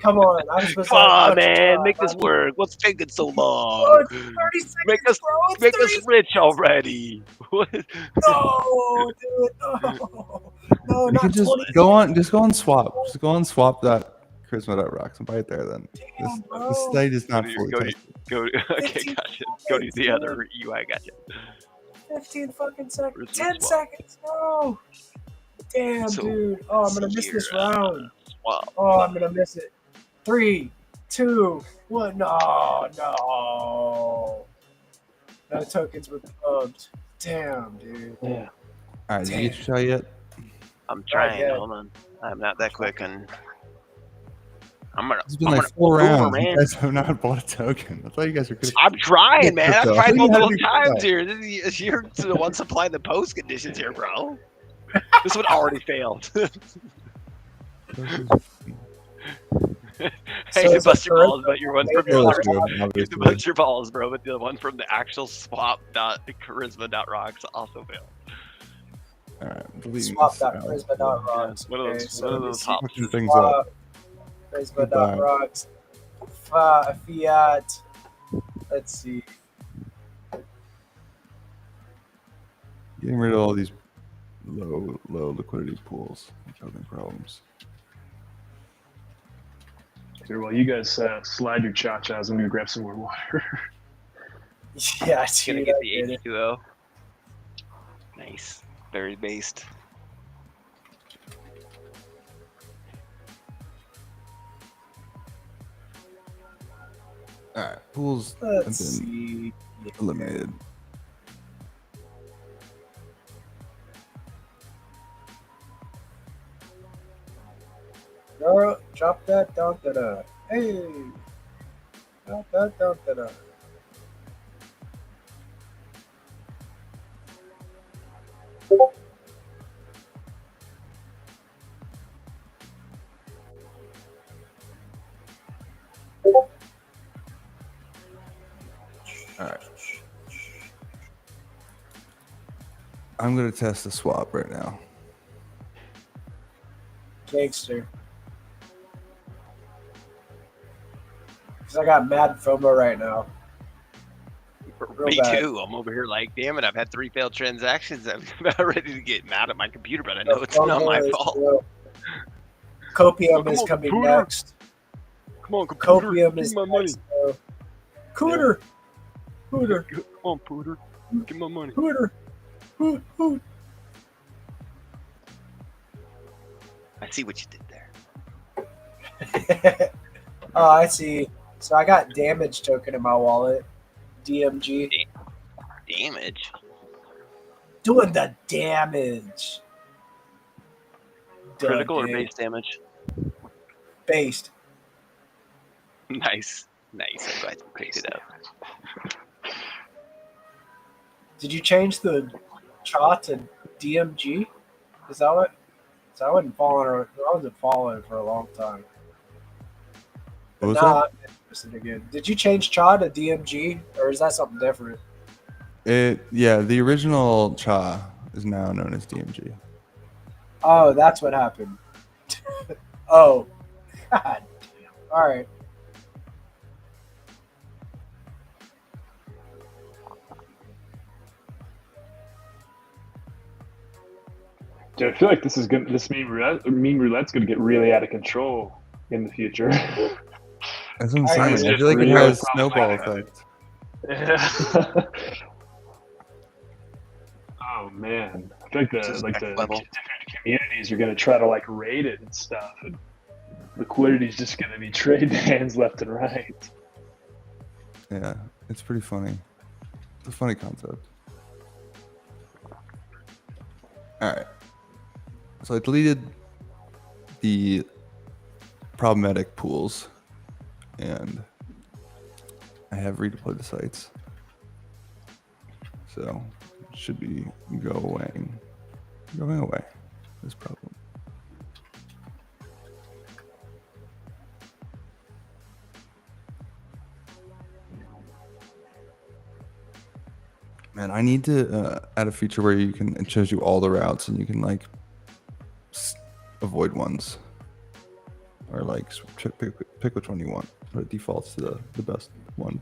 come on. I'm supposed Come on, to man, make this work. What's taking so Oh, long? it's 30 seconds, Make us bro. It's make 30 us rich already. What? No, dude, no, no, You not can just 20 go on swap. Just go on swap.charisma.rocks and buy it there then. This bro. site is not Go to- fully go to- tested. Go okay, 15 gotcha. Go to the seconds, other UI, gotcha. 15 fucking seconds. Where's the 10 swap? seconds. No. Damn, So- dude. Oh, I'm gonna so miss this here, round. Wow. Oh, I'm gonna miss it. 3, 2, 1. No, no. No tokens were pumped. Damn, dude. Yeah. All right, did you get your shot yet? I'm trying. yet. Hold on. I'm not that quick, and I'm gonna. It's been I'm like gonna 4 pull over, rounds. You man. guys have not bought a token. I thought you guys were good. I'm trying, man. I've crypto. tried You had multiple to do times crypto. here. You're the one supplying the post conditions here, bro. This one already failed. Hey, So to it's bust a your balls, but your one from your Taylor's other. good, To obviously. bust your balls, bro, but the one from the actual swap.charisma.rocks also failed. All right, I'm deleting Swap this dot out. charisma dot rocks. One of Okay, those- so one of let me those see. hop- Switching things up. Charisma dot rocks. Fiat. Let's see. Getting rid of all these low liquidity pools, causing problems. Here, while you guys slide your cha-chas, I'm gonna grab some more water. Yeah, Gonna dude, get I the get it. H2O. Nice. Very based. All right, pools have Let's been see. eliminated. Girl, drop that down to the. Hey. Drop that down to the. All right. I'm gonna test the swap right now. Gangster. Because I got mad FOMO right now. Real Me bad. too. I'm over here like, damn it, I've had 3 failed transactions. I'm about ready to get mad at my computer, but I know it's not my FOMO is fault. real. Copium Oh, come is on, coming computer. next. Come on, computer. Copium Give is me my money. next. Bro. Cooter. Cooter. Come on, Pooter. Give me my money. Cooter. Hoot, hoot. I see what you did there. Oh, I see. So I got damage token in my wallet. DMG. Damage. Doing the damage. Critical or Dude. base damage? Based. Nice. Nice. I'm glad you picked it up. Did you change the cha to DMG? Is that what? So I wasn't following for a long time. But What was now that? I'm interested again. Did you change cha to DMG, or is that something different? Yeah, the original Cha is now known as DMG. Oh, that's what happened. Oh, god damn. All right. Dude, I feel like this meme roulette's gonna get really out of control in the future. That's what I'm I saying. just I feel like it really has problematic. snowball effect. Yeah. Oh man, I feel like This the is like next the level. different communities are gonna try to like raid it and stuff, and liquidity's just gonna be trade hands left and right. Yeah, it's pretty funny. It's a funny concept. All right. So I deleted the problematic pools, and I have redeployed the sites. So it should be going away. This problem. Man, I need to add a feature where it shows you all the routes and you can like avoid ones, or like pick which one you want, but it defaults to the best one.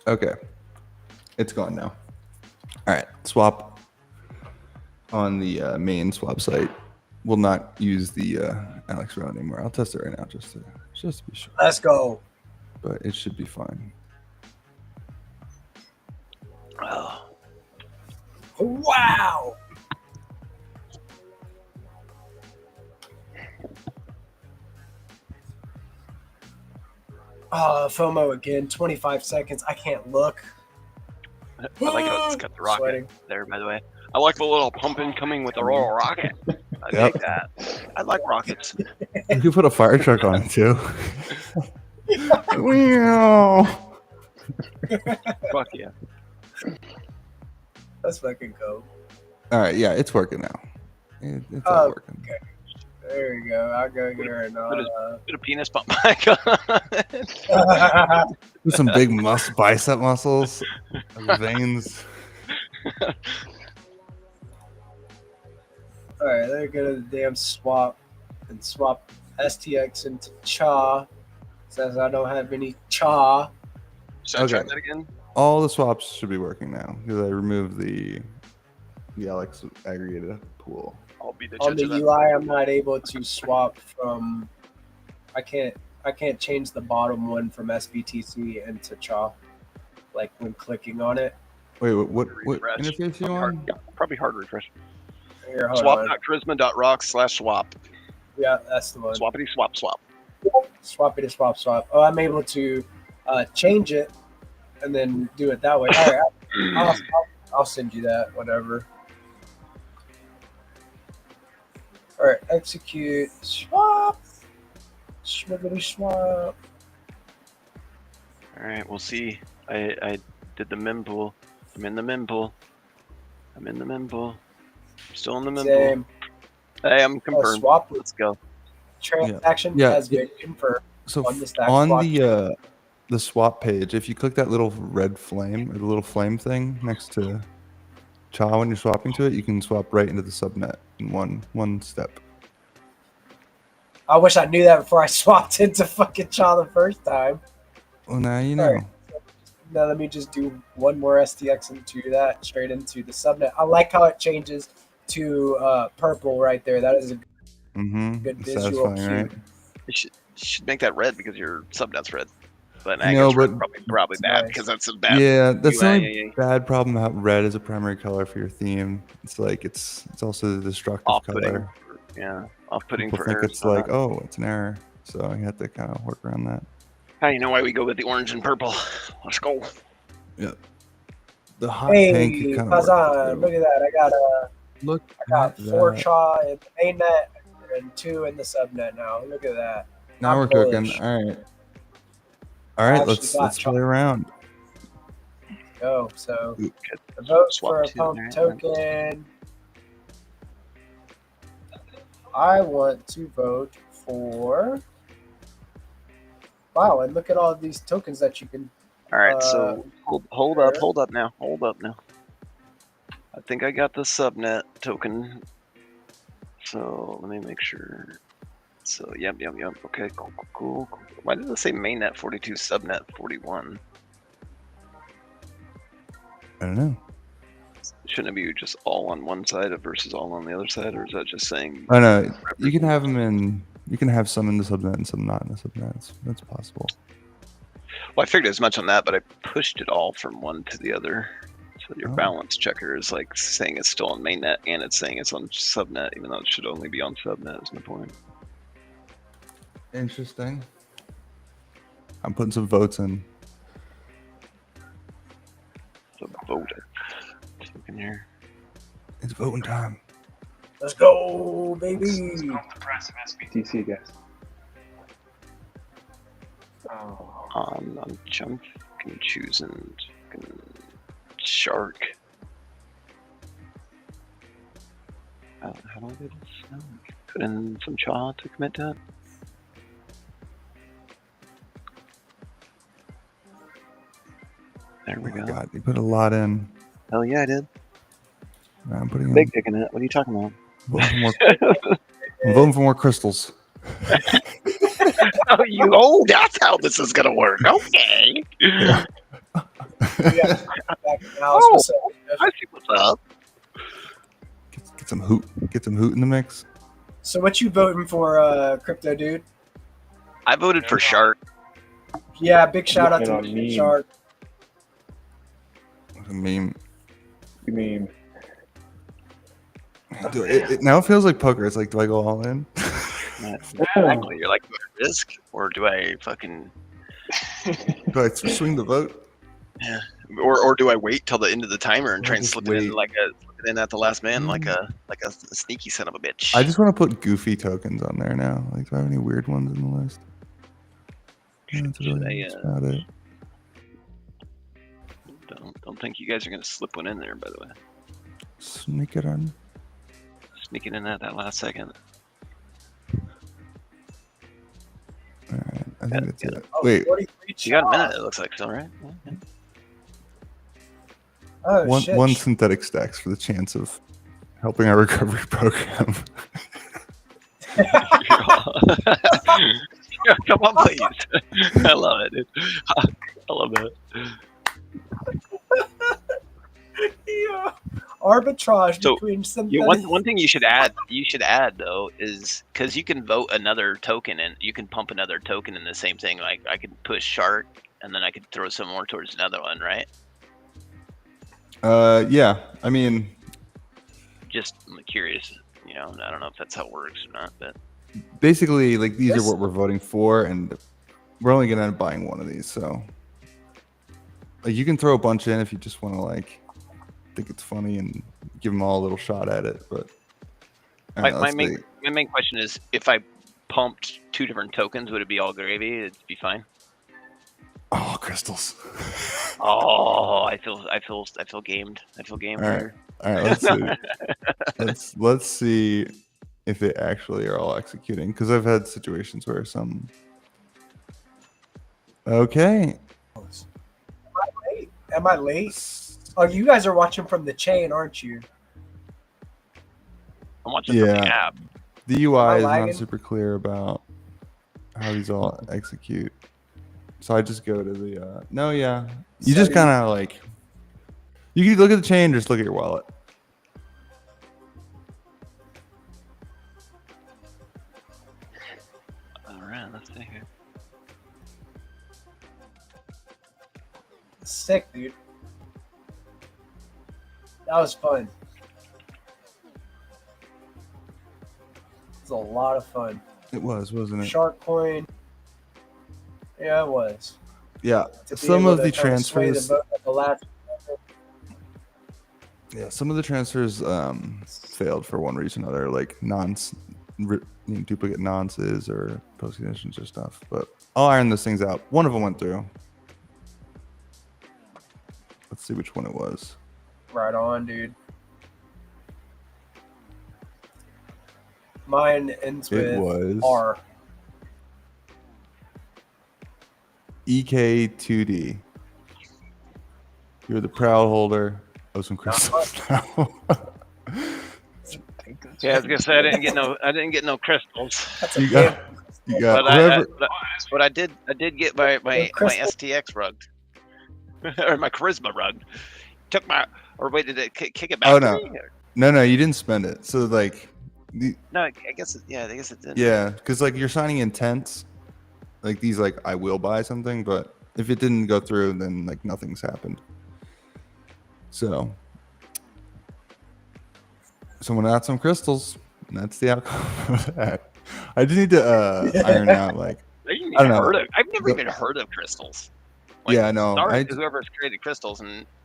Okay. It's gone now. All right. Swap on the main swap site. We'll not use the Alex route anymore. I'll test it right now just to be sure. Let's go. But it should be fine. Oh. Wow. FOMO again. 25 seconds. I can't look. I like how it's got the rocket Sweating. there, by the way. I like the little pumping coming with the royal rocket. I Yep. like that. I like rockets. You could put a fire truck on it too. Wow. Fuck yeah. Let's fucking go. All right. Yeah, it's working now. It's all working. Okay. There you go. I'll go here and Put a penis pump back on. With some big bicep muscles, veins. All right, they're gonna damn swap and swap STX into Cha. Says I don't have any Cha. Should I try Okay. that again? All the swaps should be working now because I removed the Alex aggregated pool. I'll be the On judge the of that. UI, I'm not able to swap from. I can't change the bottom one from SBTC into Cha, like when clicking on it. Wait, what Refresh. interface you on? Yeah, probably hard to refresh. Here, hold on. Swap.charisma.rocks/swap. Yeah, that's the one. Swappity swap swap. Swappity swap swap. Oh, I'm able to change it and then do it that way. All right, I'll send you that. Whatever. All right, execute swap. Swiggity swap. All right, we'll see. I did the mempool. I'm in the mempool. Still in the mempool. Same. Hey, I'm confirmed. swap. Let's go. Transaction Yeah. has been confirmed. So On the stack on block. the swap page, if you click that little red flame or the little flame thing next to Cha when you're swapping to it, you can swap right into the subnet in one step. I wish I knew that before I swapped into fucking Cha the first time. Well, now you know. All right. Now let me just do one more STX into that, straight into the subnet. I like how it changes to purple right there. That is a good visual Satisfying, cue. right? You should make that red because your subnet's red. But No, I guess red but- probably bad Nice. because that's a bad. Yeah, that's the UI, only yeah. bad problem about red as a primary color for your theme. It's like it's also the destructive Off-putting. color. Yeah, off-putting People for think errors. it's like, oh, it's an error. So you have to kind of work around that. How you know why we go with the orange and purple? Let's go. The hot pink Hey, kind Kazan, look at that. Look I got at 4 that. Cha in the mainnet and 2 in the subnet now. Look at that. Now I'm we're cooking. bullish. All right. I actually Let's got play around. Go. So Ooh. the vote Swap for a to pump there. token. I want to vote for. Wow, and look at all of these tokens that you can. All right, so hold up now. I think I got the subnet token. So let me make sure. So yep. Okay, cool. Why did it say mainnet 42, subnet 41? I don't know. Shouldn't it be just all on one side versus all on the other side, or is that just saying? I know. You can have them in. You can have some in the subnet and some not in the subnet. That's possible. Well, I figured as much on that, but I pushed it all from one to the other. So your Oh. balance checker is like saying it's still on mainnet and it's saying it's on subnet, even though it should only be on subnet. Is my point. Interesting. I'm putting some votes in. So vote it. In here. It's voting time. Let's go, baby. Let's go with the price of SBTC, guys. Oh, On jump, can choose and shark. How do I do this? No, put in some Cha to commit to it. There we Oh my go. God, you put a lot in. Hell yeah, I did. I'm putting Big dick in it. What are you talking about? I'm voting for more crystals. Oh, that's how this is gonna work. Okay. Yeah. Yeah, back in the house. What's up? I see what's up. Get some hoot in the mix. So what you voting for, crypto dude? I voted for Shark. Yeah, big shout out Voting to on meme. Shark. I mean, You mean now it feels like poker. It's like, do I go all in? Exactly. You're like, do I risk or do I fucking Do I swing the vote? or do I wait till the end of the timer and Or try and just slip it in wait. slip it in at the last man like a sneaky son of a bitch? I just want to put goofy tokens on there now. Like, do I have any weird ones in the list? Yeah, that's really that's about it. Don't think you guys are gonna slip one in there, by the way. Sneak it on. Sneaking in at that last second. All right, I think that's it. Oh, Wait, 43 You got a minute, shots. it looks like, still, right? Yeah. Oh, one shit. synthetic stacks for the chance of helping our recovery program. Come on, please. I love it, dude. I love it. Yeah. Arbitrage So, between synthetic. One thing you should add though is because you can vote another token and you can pump another token in the same thing. Like I could push Shark and then I could throw some more towards another one, right? Yeah. I mean, Just I'm curious, I don't know if that's how it works or not, but basically, like these This- are what we're voting for, and we're only gonna end up buying one of these. So, like, you can throw a bunch in if you just want to like think it's funny and give them all a little shot at it. But my main question is, if I pumped 2 different tokens, would it be all gravy? It'd be fine. oh, crystals. Oh, I feel gamed. I feel gamed. All right. here. All right, let's see. let's see if they actually are all executing, because I've had situations where some. Okay. Am I late? Oh, you guys are watching from the chain, aren't you? I'm watching from the Yeah. app. The UI Am I is not lagging? super clear about how these all execute. So I just go to the no, yeah. You So just you- kind of like you can look at the chain, just look at your wallet. All right, let's see here. Sick, dude. That was fun. It was a lot of fun. It was, wasn't it? Shark coin. Yeah, it was. Yeah. To be Some able of to the kind of sway the transfers. vote at the last. Yeah, some of the transfers failed for one reason or another, like duplicate nonces or post conditions or stuff. But I'll iron those things out. One of them went through. Let's see which one it was. Right on, dude. Mine ends It with was R. EK2D. You're the proud holder of some crystals now. Yeah, I was gonna say I didn't get no crystals, That's a You got- big- You got but whoever. but I did get my crystal. STX rugged or my charisma rugged. Took my or wait, did it kick it back? Oh, to no. me? Or- No, you didn't spend it. So like, No, I guess it did. yeah, because like you're signing intents, like these, like I will buy something, but if it didn't go through, then like nothing's happened. So, someone got some crystals, and that's the outcome of that. I just need to iron out like, I don't know. I've never even heard of crystals. yeah, no, Sorry to whoever's created crystals,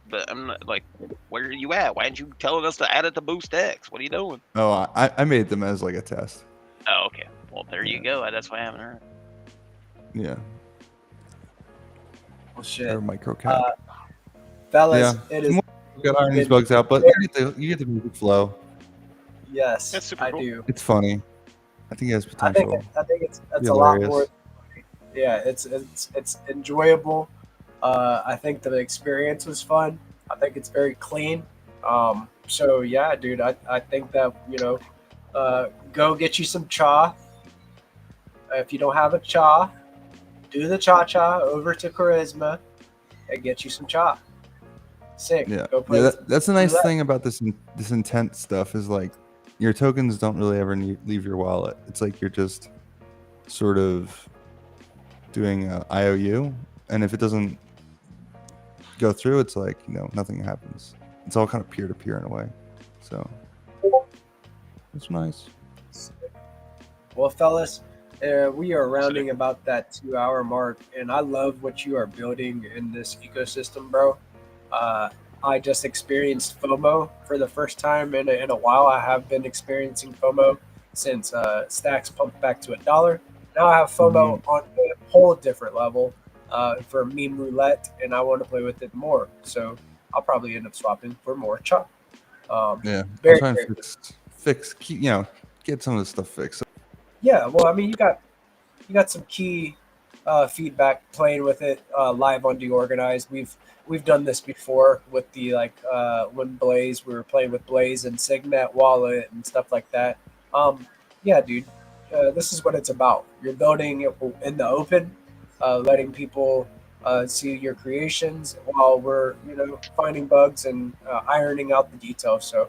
but I'm not like, where are you at? Why aren't you telling us to add it to Boost X? What are you doing? oh, I made them as like a test. Oh, okay. Well, there you go. That's why I haven't heard. Yeah, Well, shit. or micro cap. Fellas, Yeah. it is. We got iron these bugs out, but you get the music flow. Yes, That's super I cool. do. It's funny. I think it has I think potential. that's Be a lot hilarious. more. Yeah, it's enjoyable. I think the experience was fun. I think it's very clean. So yeah, dude, I think that go get you some cha. If you don't have a cha, do the cha over to Charisma, and get you some chop. Sick. Yeah, Go play. that's the nice thing about this intent stuff is like your tokens don't really ever leave your wallet. It's like you're just sort of doing a IOU, and if it doesn't go through, it's like, you know, nothing happens. It's all kind of peer to peer in a way, so it's nice. Well, fellas, we are rounding about that 2 hour mark, and I love what you are building in this ecosystem, bro. I just experienced FOMO for the first time in a while. I have been experiencing FOMO since Stacks pumped back to $1. Now I have FOMO on a whole different level for meme roulette, and I want to play with it more. So I'll probably end up swapping for more chop. Yeah, very, I'm trying very to fix, you know, get some of this stuff fixed. Yeah, well, I mean, you got some key feedback playing with it live on DeOrganized. We've done this before with the when Blaze, we were playing with Blaze and Signet Wallet and stuff like that. Yeah, dude, this is what it's about. You're building it in the open, letting people see your creations while we're finding bugs and ironing out the details. So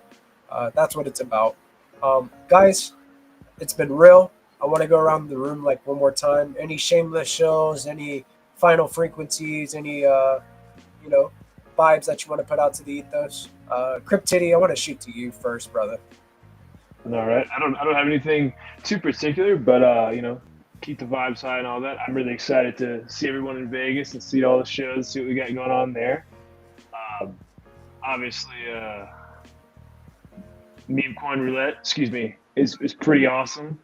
that's what it's about, guys. It's been real. I want to go around the room like one more time. Any shameless shows, any final frequencies, any vibes that you want to put out to the ethos? Cryptiddy, I want to shoot to you first, brother. All right. I don't have anything too particular, but keep the vibes high and all that. I'm really excited to see everyone in Vegas and see all the shows, see what we got going on there. Obviously, meme coin roulette, is pretty awesome.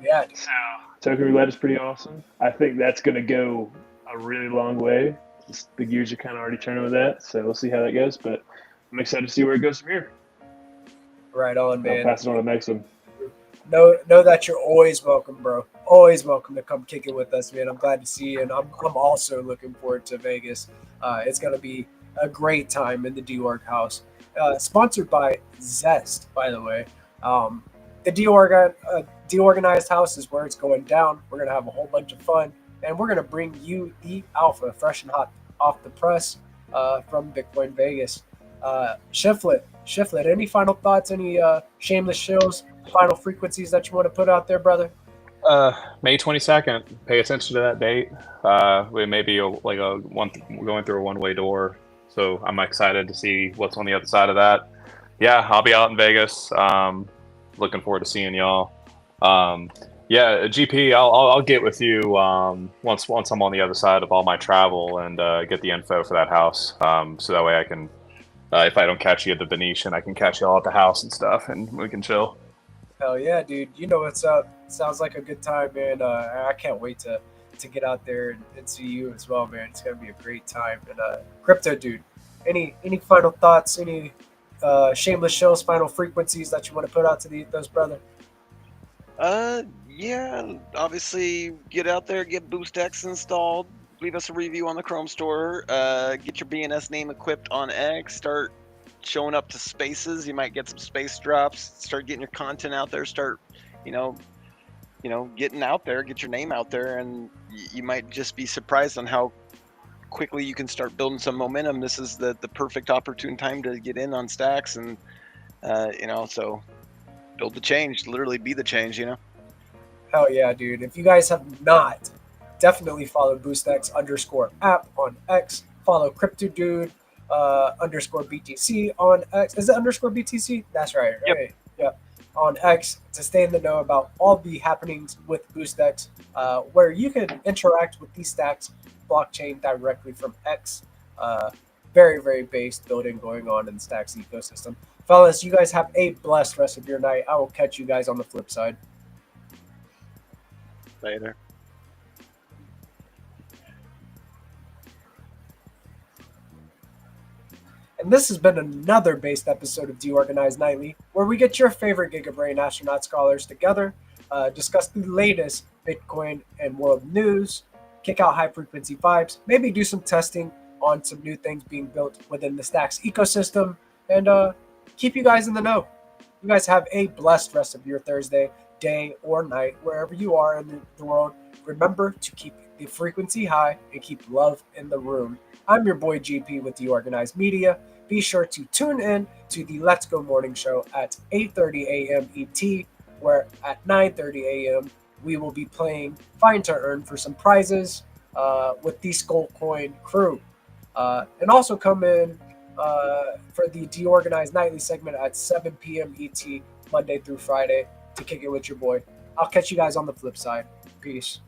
Yeah. So token roulette is pretty awesome. I think that's going to go a really long way. The gears are kind of already turning with that, so we'll see how that goes. But I'm excited to see where it goes from here. Right on, man. I'll pass it on to the next one. Know that you're always welcome, bro. Always welcome to come kick it with us, man. I'm glad to see you, and I'm also looking forward to Vegas. It's going to be a great time in the DeOrg house. Sponsored by Zest, by the way. The DeOrganized house is where it's going down. We're going to have a whole bunch of fun, and we're going to bring you the alpha fresh and hot off the press from Bitcoin Vegas. Shiflet, any final thoughts, any shameless shows, final frequencies that you want to put out there, brother? May 22nd. Pay attention to that date. We may be going through a one-way door, so I'm excited to see what's on the other side of that. Yeah, I'll be out in Vegas. Looking forward to seeing y'all. Yeah, GP, I'll get with you once I'm on the other side of all my travel and get the info for that house. So that way I can, if I don't catch you at the Venetian, I can catch y'all at the house and stuff, and we can chill. Hell yeah, dude. You know what's up. Sounds like a good time, man. I can't wait to get out there and see you as well, man. It's gonna be a great time. And Crypto dude, any final thoughts, any shameless shows, final frequencies that you want to put out to those brother? Yeah, obviously get out there, get BoostX installed, leave us a review on the Chrome store, get your BNS name equipped on X, start showing up to spaces. You might get some space drops, start getting your content out there, start getting out there, get your name out there, and you might just be surprised on how quickly you can start building some momentum. This is the perfect opportune time to get in on Stacks, and so build the change, literally be the change, Hell yeah, dude. If you guys have not, definitely follow BoostX_app on X. Follow CryptoDude _BTC on X. Is it _BTC? That's right. Yep. Yeah. On X to stay in the know about all the happenings with BoostX, where you can interact with these stacks blockchain directly from X. Very, very based building going on in the Stacks ecosystem. Fellas, you guys have a blessed rest of your night. I will catch you guys on the flip side. Later. And this has been another based episode of DeOrganized Nightly, where we get your favorite Giga Brain Astronaut Scholars together, discuss the latest Bitcoin and world news, kick out high-frequency vibes, maybe do some testing on some new things being built within the Stacks ecosystem, and keep you guys in the know. You guys have a blessed rest of your Thursday, day, or night, wherever you are in the world. Remember to keep the frequency high, and keep love in the room. I'm your boy GP with DeOrganized Media. Be sure to tune in to the Let's Go Morning Show at 8:30 a.m. ET, where at 9:30 a.m. we will be playing Find to Earn for some prizes with the Skull Coin crew. And also come in for the DeOrganized Nightly segment at 7 p.m. ET, Monday through Friday, to kick it with your boy. I'll catch you guys on the flip side. Peace.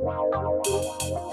Wow.